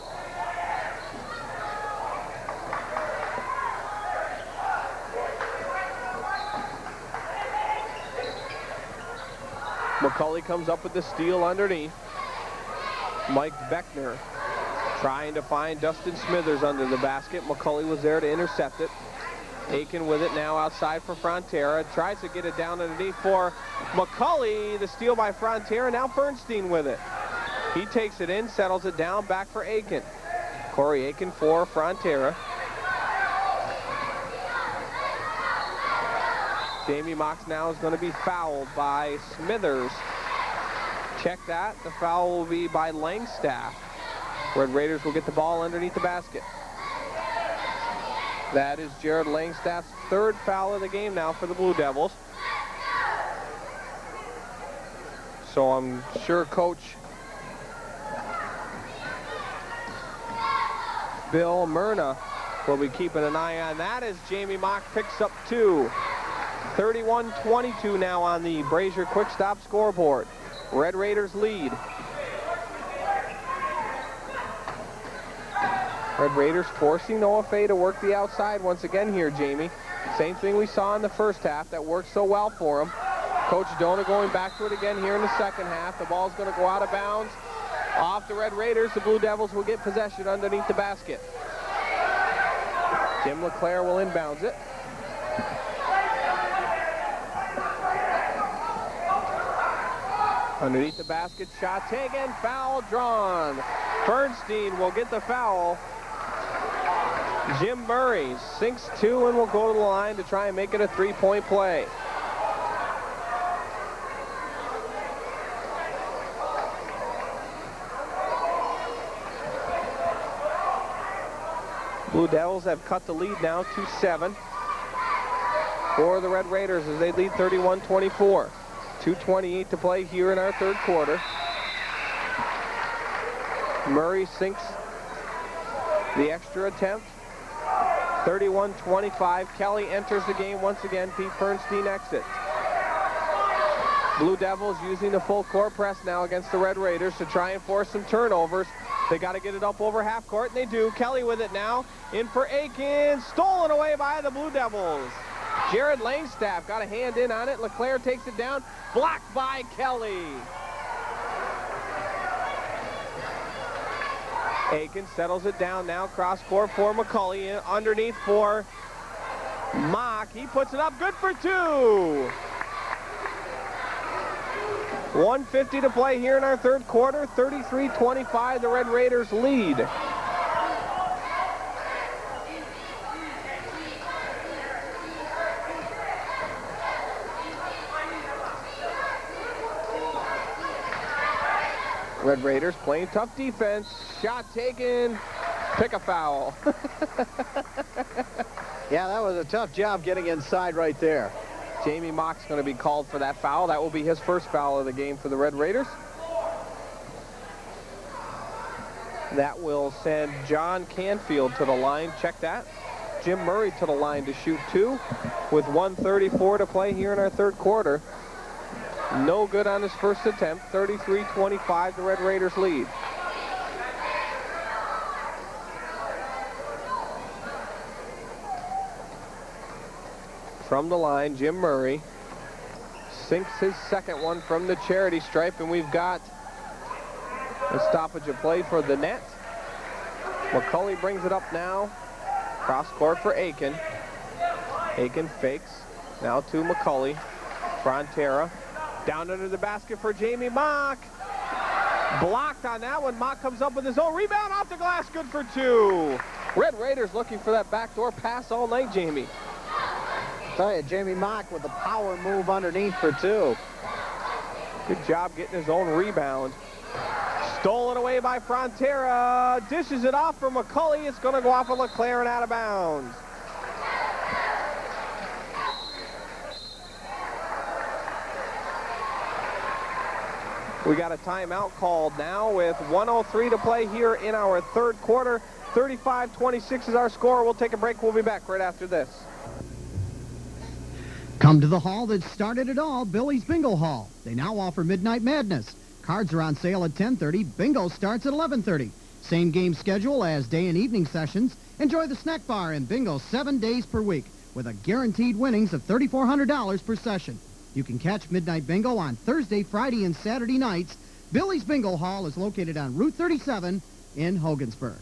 McCulley comes up with the steal underneath. Mike Beckner trying to find Dustin Smithers under the basket. McCulley was there to intercept it. Aiken with it now outside for Frontera. Tries to get it down underneath for McCulley. The steal by Frontera. Now Fernstein with it. He takes it in, settles it down, back for Aiken. Corey Aiken for Frontera. Jamie Mox now is going to be fouled by Smithers. Check that. The foul will be by Langstaff. Red Raiders will get the ball underneath the basket. That is Jared Langstaff's third foul of the game now for the Blue Devils. So I'm sure Coach Bill Myrna will be keeping an eye on that as Jamie Mock picks up two. 31-22 now on the Brazier Quick Stop scoreboard. Red Raiders lead. Red Raiders forcing OFA to work the outside once again here, Jamie. Same thing we saw in the first half that worked so well for them. Coach Dona going back to it again here in the second half. The ball's going to go out of bounds. Off the Red Raiders, the Blue Devils will get possession underneath the basket. Jim LeClaire will inbounds it. Underneath the basket, shot taken, foul drawn. Fernstein will get the foul. Jim Murray sinks two and will go to the line to try and make it a three-point play. Blue Devils have cut the lead now to 7 for the Red Raiders as they lead 31-24. 2:28 to play here in our third quarter. Murray sinks the extra attempt. 31-25. Kelly enters the game once again. Pete Fernstein exits. Blue Devils using the full court press now against the Red Raiders to try and force some turnovers. They got to get it up over half court, and they do. Kelly with it now. In for Aiken. Stolen away by the Blue Devils. Jared Langstaff got a hand in on it. LeClaire takes it down. Blocked by Kelly. Aiken settles it down now. Cross court for McCulley. Underneath for Mock. He puts it up. Good for two. 1:50 to play here in our third quarter. 33-25. The Red Raiders lead. Red Raiders playing tough defense. Shot taken. Pick a foul. Yeah, that was a tough job getting inside right there. Jamie Mock's going to be called for that foul. That will be his first foul of the game for the Red Raiders. That will send John Canfield to the line. Check that. Jim Murray to the line to shoot two with 1:34 to play here in our third quarter. No good on his first attempt. 33-25, the Red Raiders lead. From the line, Jim Murray sinks his second one from the charity stripe, and we've got a stoppage of play for the net. McCulley brings it up now. Cross court for Aiken. Aiken fakes. Now to McCulley. Frontera. Down under the basket for Jamie Mock. Blocked on that one. Mock comes up with his own rebound off the glass. Good for two. Red Raiders looking for that backdoor pass all night, Jamie. tell you, Jamie Mock with the power move underneath for two. Good job getting his own rebound. Stolen away by Frontera. Dishes it off for McCulley. It's going to go off of LeClaire and out of bounds. We got a timeout called now with 1:03 to play here in our third quarter. 35-26 is our score. We'll take a break. We'll be back right after this. Come to the hall that started it all, Billy's Bingo Hall. They now offer Midnight Madness. Cards are on sale at 10:30. Bingo starts at 11:30. Same game schedule as day and evening sessions. Enjoy the snack bar and bingo 7 days per week with a guaranteed winnings of $3,400 per session. You can catch Midnight Bingo on Thursday, Friday, and Saturday nights. Billy's Bingo Hall is located on Route 37 in Hogansburg.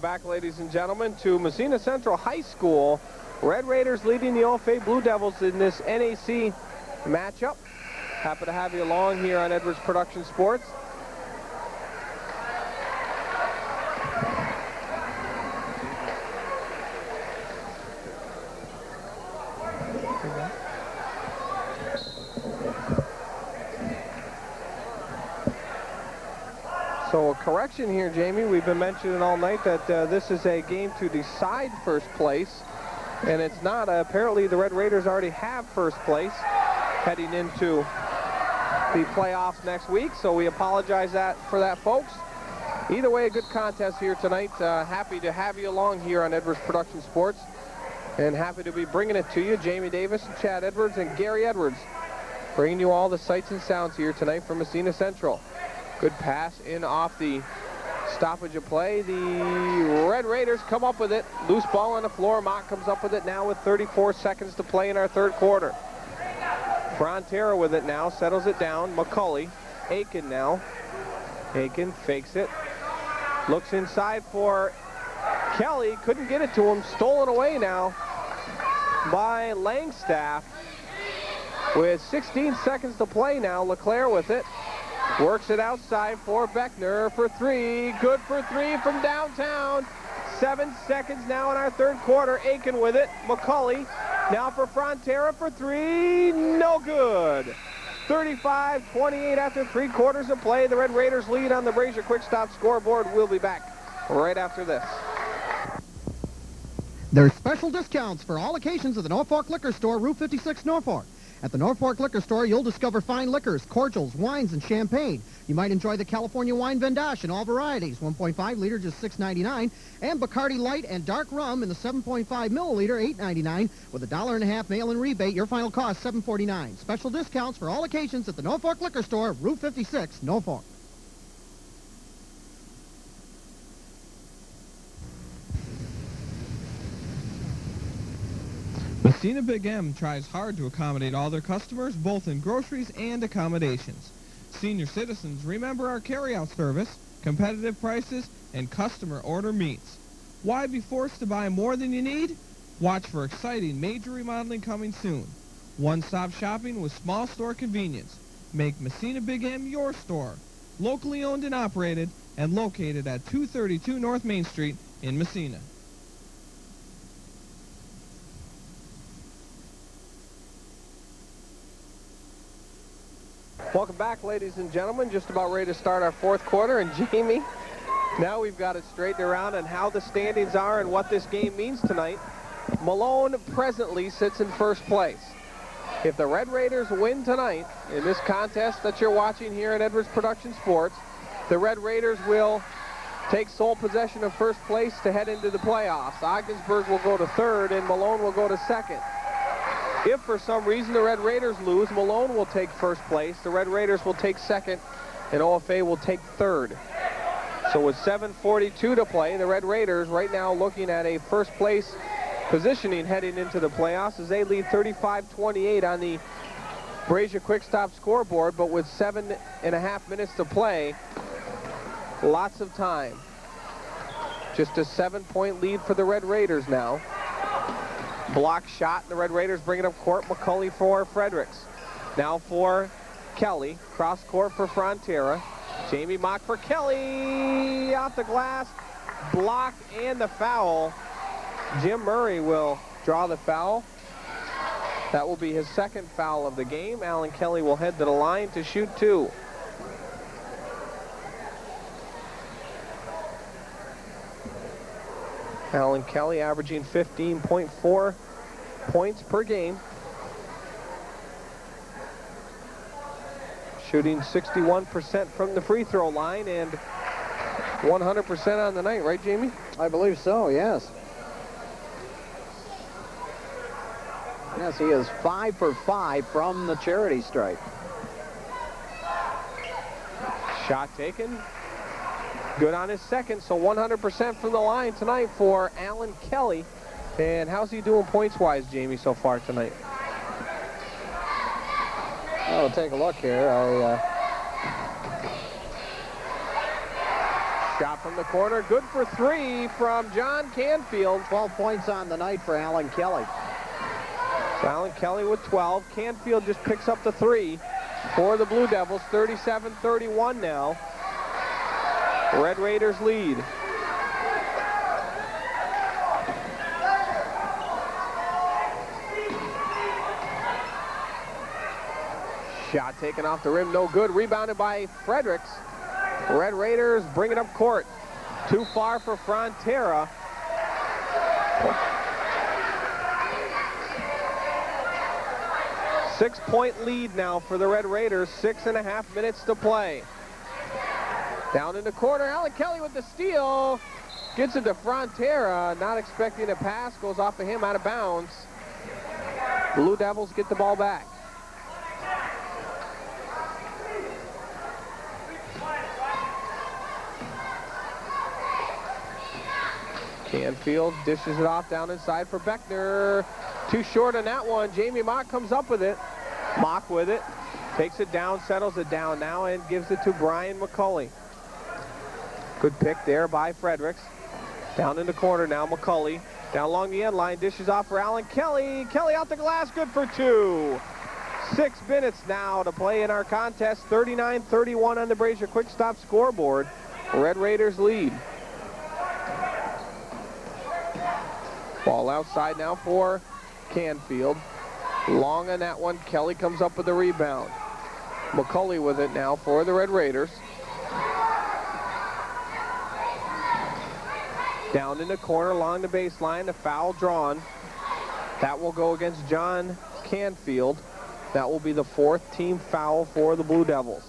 Back, ladies and gentlemen, to Massena Central High School. Red Raiders leading the OFA Blue Devils in this NAC matchup. Happy to have you along here on Edwards Production Sports. So a correction here, Jamie. We've been mentioning all night that this is a game to decide first place, and it's not. Apparently, the Red Raiders already have first place heading into the playoffs next week, so we apologize for that, folks. Either way, a good contest here tonight. Happy to have you along here on Edwards Production Sports, and happy to be bringing it to you. Jamie Davis, Chad Edwards, and Gary Edwards bringing you all the sights and sounds here tonight from Massena Central. Good pass in off the stoppage of play. The Red Raiders come up with it. Loose ball on the floor. Mock comes up with it now with 34 seconds to play in our third quarter. Frontera with it now. Settles it down. McCulley. Aiken now. Aiken fakes it. Looks inside for Kelly. Couldn't get it to him. Stolen away now by Langstaff. With 16 seconds to play now. LeClaire with it. Works it outside for Beckner for three. Good for three from downtown. 7 seconds now in our third quarter. Aiken with it. McCulley now for Frontera for three. No good. 35-28 after 3 quarters of play. The Red Raiders lead on the Brazier Quick Stop scoreboard. We'll be back right after this. There's special discounts for all occasions at the Norfolk Liquor Store, Route 56, Norfolk. At the Norfolk Liquor Store, you'll discover fine liquors, cordials, wines, and champagne. You might enjoy the California Wine Vendache in all varieties, 1.5 liter, just $6.99, and Bacardi Light and Dark Rum in the 7.5 milliliter, $8.99, with a $1.50 mail-in rebate. Your final cost, $7.49. Special discounts for all occasions at the Norfolk Liquor Store, Route 56, Norfolk. Massena Big M tries hard to accommodate all their customers, both in groceries and accommodations. Senior citizens, remember our carryout service, competitive prices, and customer order meets. Why be forced to buy more than you need? Watch for exciting major remodeling coming soon. One-stop shopping with small store convenience. Make Massena Big M your store. Locally owned and operated, and located at 232 North Main Street in Massena. Welcome back, ladies and gentlemen. Just about ready to start our fourth quarter. And Jamie, now we've got it straightened around on how the standings are and what this game means tonight. Malone presently sits in first place. If the Red Raiders win tonight in this contest that you're watching here at Edwards Production Sports, the Red Raiders will take sole possession of first place to head into the playoffs. Ogdensburg will go to third and Malone will go to second. If for some reason the Red Raiders lose, Malone will take first place, the Red Raiders will take second, and OFA will take third. So with 7:42 to play, the Red Raiders right now looking at a first place positioning heading into the playoffs as they lead 35-28 on the Brazier Quick Stop scoreboard, but with 7.5 minutes to play, lots of time. Just a 7-point lead for the Red Raiders now. Block shot, the Red Raiders bring it up court. McCulley for Fredericks. Now for Kelly. Cross court for Frontera. Jamie Mock for Kelly. Off the glass. Blocked and the foul. Jim Murray will draw the foul. That will be his second foul of the game. Alan Kelly will head to the line to shoot 2. Alan Kelly averaging 15.4 points per game. Shooting 61% from the free throw line and 100% on the night, right, Jamie? I believe so, yes. Yes, he is 5 for 5 from the charity stripe. Shot taken. Good on his second, so 100% from the line tonight for Alan Kelly. And how's he doing points-wise, Jamie, so far tonight? I'll take a look here. Shot from the corner, good for 3 from John Canfield. 12 points on the night for Alan Kelly. So Alan Kelly with 12. Canfield just picks up the 3 for the Blue Devils. 37-31 now. Red Raiders lead. Shot taken off the rim, no good. Rebounded by Fredericks. Red Raiders bring it up court. Too far for Frontera. Six-point lead now for the Red Raiders. 6.5 minutes to play. Down in the corner, Alan Kelly with the steal. Gets it to Frontera. Not expecting a pass. Goes off of him out of bounds. Blue Devils get the ball back. Canfield dishes it off down inside for Beckner. Too short on that one. Jamie Mock comes up with it. Mock with it. Takes it down, settles it down now, and gives it to Brian McCulley. Good pick there by Fredericks. Down in the corner now, McCulley. Down along the end line, dishes off for Alan Kelly. Kelly out the glass, good for 2. 6 minutes now to play in our contest. 39-31 on the Brazier Quick Stop scoreboard. Red Raiders lead. Ball outside now for Canfield. Long on that one. Kelly comes up with the rebound. McCulley with it now for the Red Raiders. Down in the corner along the baseline. A foul drawn. That will go against John Canfield. That will be the 4th team foul for the Blue Devils.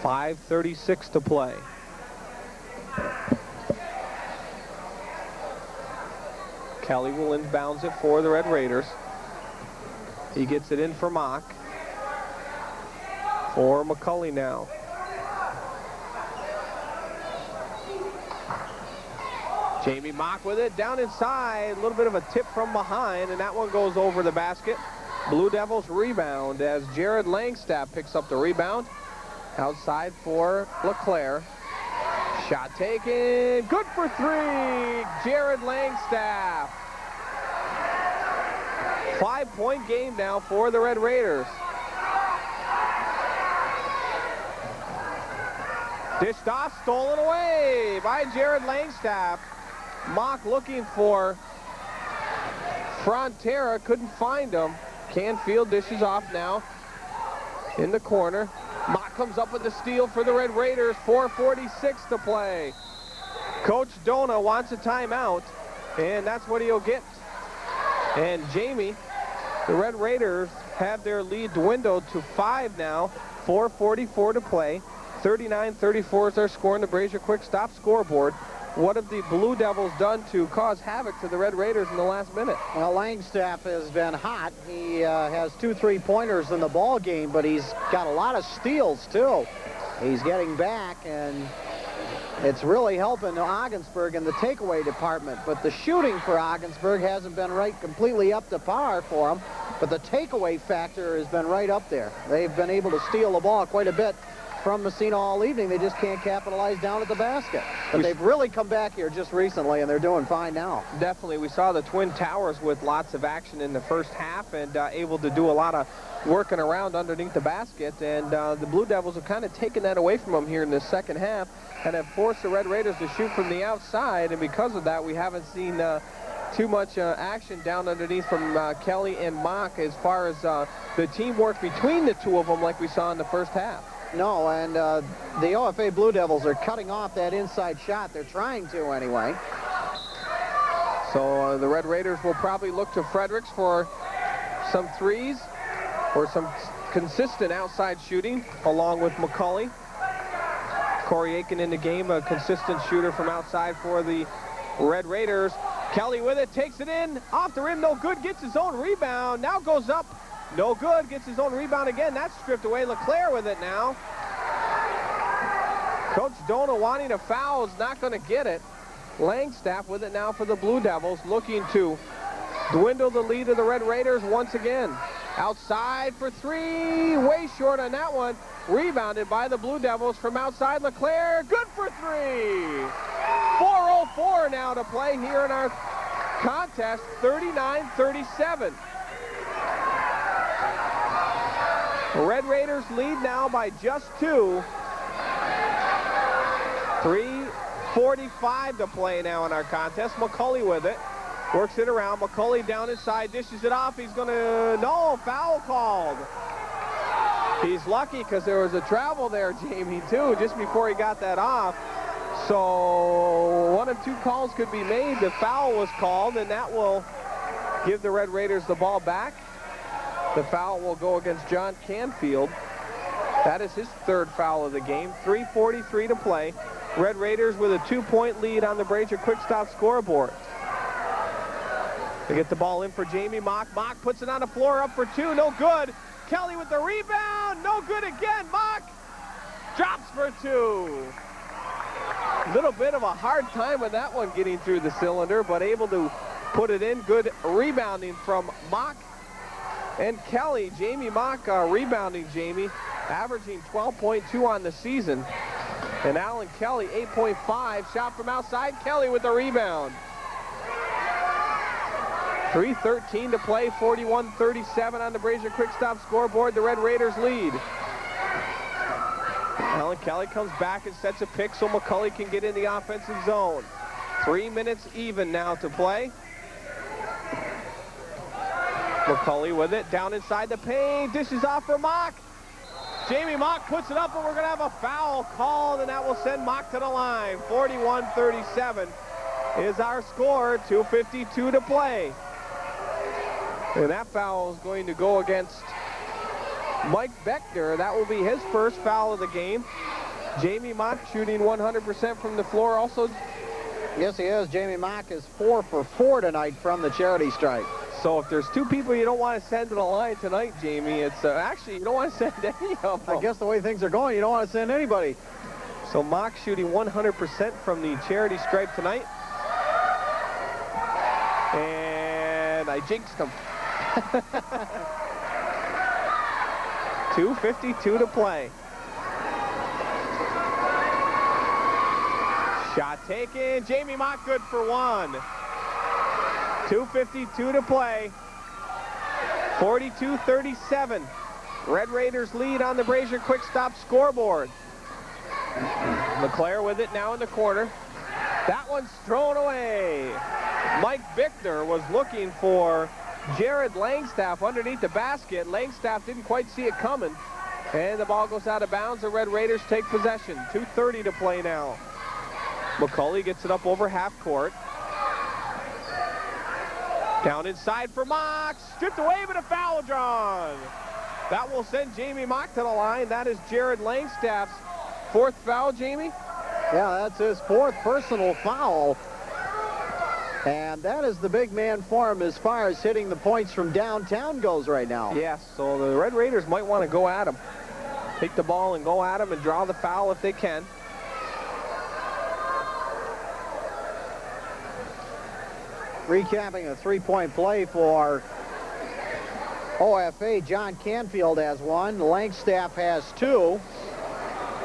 5:36 to play. Kelly will inbounds it for the Red Raiders. He gets it in for Mock. For McCulley now. Jamie Mock with it down inside. A little bit of a tip from behind, and that one goes over the basket. Blue Devils rebound as Jared Langstaff picks up the rebound. Outside for LeClaire. Shot taken. Good for 3. Jared Langstaff. 5-point game now for the Red Raiders. Dished off, stolen away by Jared Langstaff. Mock looking for Frontera, couldn't find him. Canfield dishes off now in the corner. Mock comes up with the steal for the Red Raiders. 4:46 to play. Coach Dona wants a timeout, and that's what he'll get. And Jamie, the Red Raiders have their lead dwindled to 5 now. 4:44 to play. 39-34 is their score in the Brazier Quick Stop scoreboard. What have the Blue Devils done to cause havoc to the Red Raiders in the last minute? Well, Langstaff has been hot. He has 2 3-pointers in the ball game, but he's got a lot of steals, too. He's getting back, and it's really helping Ogdensburg in the takeaway department. But the shooting for Ogdensburg hasn't been right completely up to par for them, but the takeaway factor has been right up there. They've been able to steal the ball quite a bit from Massena all evening. They just can't capitalize down at the basket. But they've really come back here just recently, and they're doing fine now. Definitely. We saw the Twin Towers with lots of action in the first half and able to do a lot of working around underneath the basket. And the Blue Devils have kind of taken that away from them here in the second half and have forced the Red Raiders to shoot from the outside. And because of that, we haven't seen too much action down underneath from Kelly and Mock as far as the teamwork between the two of them like we saw in the first half. No, and the OFA Blue Devils are cutting off that inside shot. They're trying to anyway. So the Red Raiders will probably look to Fredericks for some threes or some consistent outside shooting along with McCulley. Corey Aiken in the game, a consistent shooter from outside for the Red Raiders. Kelly with it, takes it in, off the rim, no good, gets his own rebound, now goes up, no good, gets his own rebound again, that's stripped away. LeClaire with it now. Coach Dona wanting a foul, is not going to get it. Langstaff with it now for the Blue Devils, looking to dwindle the lead of the Red Raiders once again. Outside for three, way short on that one. Rebounded by the Blue Devils from outside. LeClaire, good for three. 4:04 now to play here in our contest, 39-37. Red Raiders lead now by just 2. 3:45 to play now in our contest. McCulley with it. Works it around. McCulley down inside, dishes it off. He's going to, no, foul called. He's lucky because there was a travel there, Jamie, too, just before he got that off. So one of two calls could be made. The foul was called, and that will give the Red Raiders the ball back. The foul will go against John Canfield. That is his third foul of the game. 3:43 to play. Red Raiders with a 2-point lead on the Brazier Quick Stop scoreboard. They get the ball in for Jamie Mock. Mock puts it on the floor, up for 2, no good. Kelly with the rebound, no good again. Mock drops for 2. Little bit of a hard time with that one getting through the cylinder, but able to put it in. Good rebounding from Mock and Kelly. Jamie Mock rebounding, Jamie, averaging 12.2 on the season. And Alan Kelly, 8.5. Shot from outside. Kelly with the rebound. 3:13 to play, 41-37 on the Brazier Quick Stop scoreboard. The Red Raiders lead. Alan Kelly comes back and sets a pick so McCulley can get in the offensive zone. 3 minutes even now to play. McCulley with it, down inside the paint, dishes off for Mock. Jamie Mock puts it up, and we're going to have a foul called, and that will send Mock to the line. 41-37 is our score, 2:52 to play. And that foul is going to go against Mike Beckner. That will be his first foul of the game. Jamie Mock shooting 100% from the floor also. Yes, he is. Jamie Mock is 4 for 4 tonight from the charity stripe. So if there's 2 people you don't want to send to the line tonight, Jamie, it's actually you don't want to send any of them. I guess the way things are going, you don't want to send anybody. So Mock shooting 100% from the charity stripe tonight. And I jinxed him. 2:52 to play. Shot taken. Jamie Mock good for 1. 2:52 to play. 42-37. Red Raiders lead on the Brazier Quick Stop scoreboard. LeClaire with it now in the corner. That one's thrown away. Mike Bickner was looking for Jared Langstaff underneath the basket. Langstaff didn't quite see it coming. And the ball goes out of bounds. The Red Raiders take possession. 2:30 to play now. McCulley gets it up over half court. Down inside for Mock. Stripped away, but a foul drawn. That will send Jamie Mock to the line. That is Jared Langstaff's 4th foul, Jamie. Yeah, that's his 4th personal foul. And that is the big man for him as far as hitting the points from downtown goes right now. Yes, so the Red Raiders might want to go at him. Take the ball and go at him and draw the foul if they can. Recapping a 3-point play for OFA, John Canfield has 1, Langstaff has 2,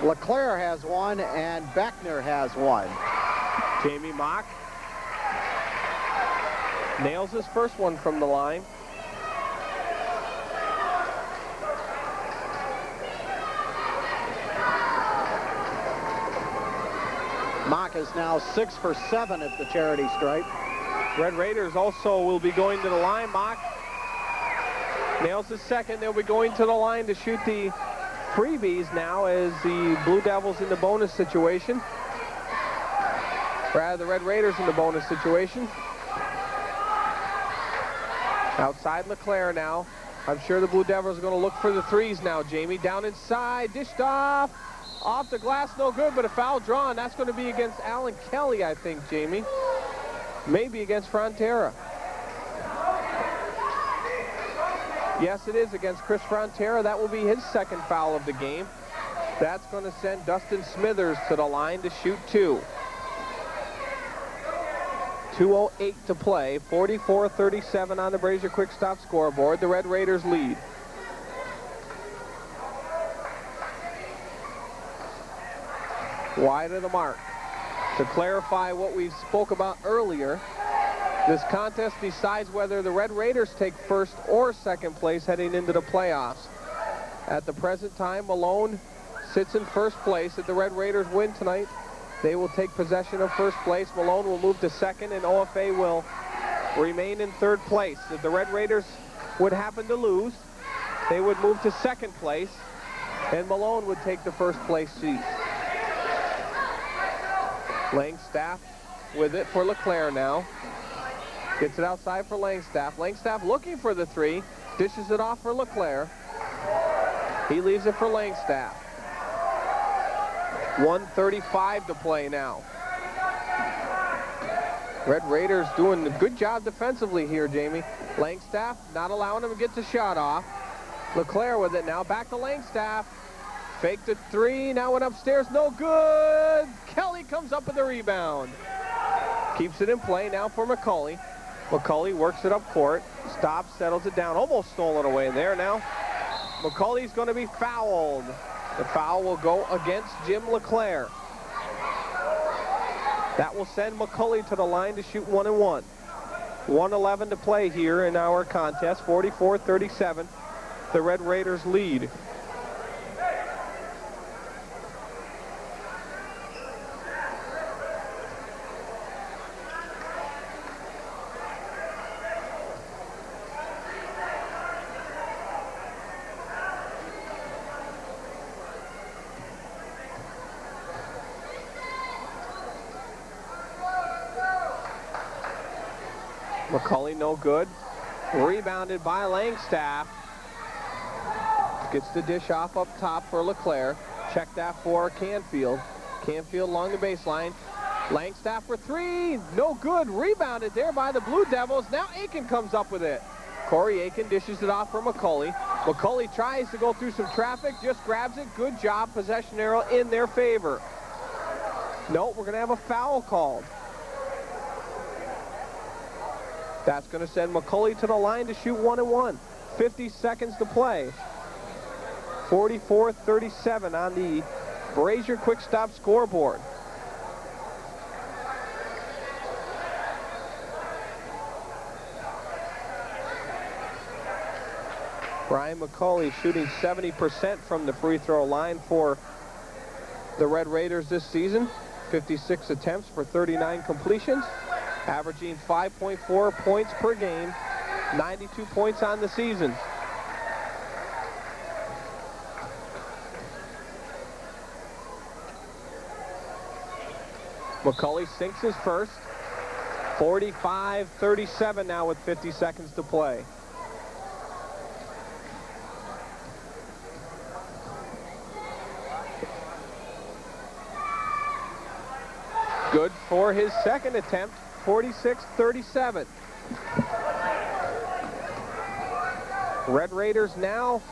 LeClaire has one, and Beckner has one. Jamie Mock nails his first one from the line. Mock is now 6 for 7 at the charity stripe. Red Raiders also will be going to the line. Mock nails his second. They'll be going to the line to shoot the freebies now as the Blue Devils in the bonus situation. Rather, the Red Raiders in the bonus situation. Outside LeClaire now. I'm sure the Blue Devils are going to look for the threes now, Jamie. Down inside, dished off. Off the glass, no good, but a foul drawn. That's going to be against Alan Kelly, I think, Jamie. Maybe against Frontera. Yes, it is against Chris Frontera. That will be his second foul of the game. That's going to send Dustin Smithers to the line to shoot 2. 2:08 to play. 44-37 on the Brazier Quick Stop scoreboard. The Red Raiders lead. Wide of the mark. To clarify what we spoke about earlier, this contest decides whether the Red Raiders take first or second place heading into the playoffs. At the present time, Malone sits in first place. If the Red Raiders win tonight, they will take possession of first place. Malone will move to second, and OFA will remain in third place. If the Red Raiders would happen to lose, they would move to second place, and Malone would take the first place seat. Langstaff with it for LeClaire now. Gets it outside for Langstaff. Langstaff looking for the three. Dishes it off for LeClaire. He leaves it for Langstaff. 1:35 to play now. Red Raiders doing a good job defensively here, Jamie. Langstaff not allowing him to get the shot off. LeClaire with it now. Back to Langstaff. Faked the three. Now went upstairs. No good. Kelly comes up with the rebound. Keeps it in play now for McCauley. McCauley works it up court. Stops, settles it down. Almost stolen away there now. McCauley's going to be fouled. The foul will go against Jim LeClaire. That will send McCauley to the line to shoot 1 and 1. 1:11 to play here in our contest. 44-37. The Red Raiders lead. McCauley no good. Rebounded by Langstaff. Gets the dish off up top for LeClaire. Check that for Canfield. Canfield along the baseline. Langstaff for three. No good. Rebounded there by the Blue Devils. Now Aiken comes up with it. Corey Aiken dishes it off for McCauley. McCauley tries to go through some traffic. Just grabs it. Good job. Possession arrow in their favor. No, we're going to have a foul called. That's going to send McCauley to the line to shoot 1 and 1. 50 seconds to play. 44-37 on the Brazier Quick Stop scoreboard. Brian McCauley shooting 70% from the free throw line for the Red Raiders this season. 56 attempts for 39 completions. Averaging 5.4 points per game, 92 points on the season. McCauley sinks his first. 45-37 now with 50 seconds to play. Good for his second attempt. 46-37. Red Raiders now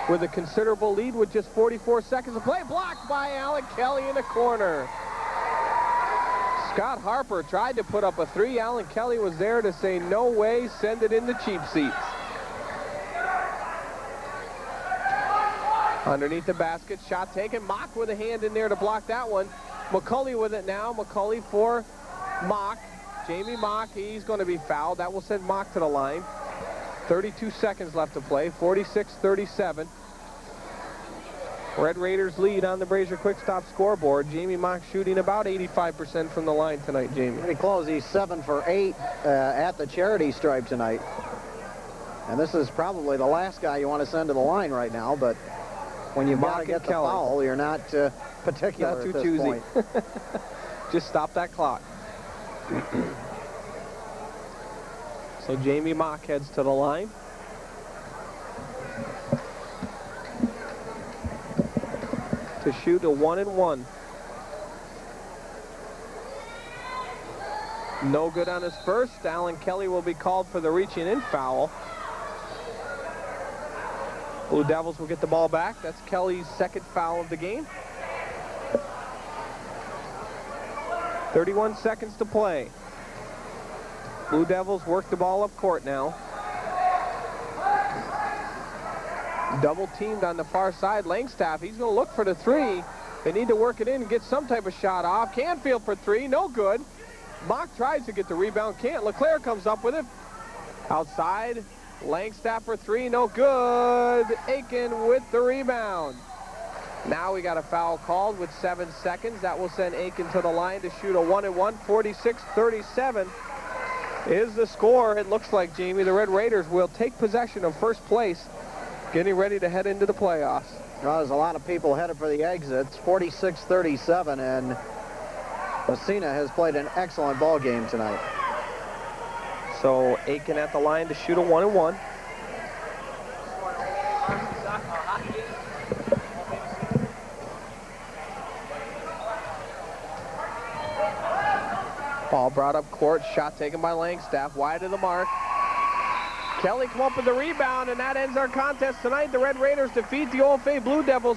with a considerable lead with just 44 seconds to play. Blocked by Alec Kelly in the corner. Scott Harper tried to put up a three. Alan Kelly was there to say, no way, send it in the cheap seats. Underneath the basket, shot taken. Mock with a hand in there to block that one. McCulley with it now. McCulley for Mock. Jamie Mock, he's going to be fouled. That will send Mock to the line. 32 seconds left to play. 46-37. Red Raiders lead on the Brazier Quick Stop scoreboard. Jamie Mock shooting about 85% from the line tonight, Jamie. Pretty close. He's 7 for 8 at the charity stripe tonight. And this is probably the last guy you want to send to the line right now, but when you've got to get the foul, you're not particular not too at this choosy. point. Just stop that clock. So Jamie Mock heads to the line. To shoot a 1-and-1. No good on his first. Alan Kelly will be called for the reaching in foul. Blue Devils will get the ball back. That's Kelly's second foul of the game. 31 seconds to play. Blue Devils work the ball up court now. Double teamed on the far side. Langstaff, he's going to look for the three. They need to work it in and get some type of shot off. Canfield for three, no good. Mock tries to get the rebound, can't. LeClaire comes up with it. Outside, Langstaff for three, no good. Aiken with the rebound. Now we got a foul called with 7 seconds. That will send Aiken to the line to shoot a 1-and-1. 46-37 is the score. It looks like, Jamie, the Red Raiders will take possession of first place, getting ready to head into the playoffs. Well, there's a lot of people headed for the exits. 46-37, and Massena has played an excellent ball game tonight. So Aiken at the line to shoot a 1-and-1. Ball brought up court, shot taken by Langstaff, wide of the mark. Kelly come up with the rebound, and that ends our contest tonight. The Red Raiders defeat the OFA Blue Devils.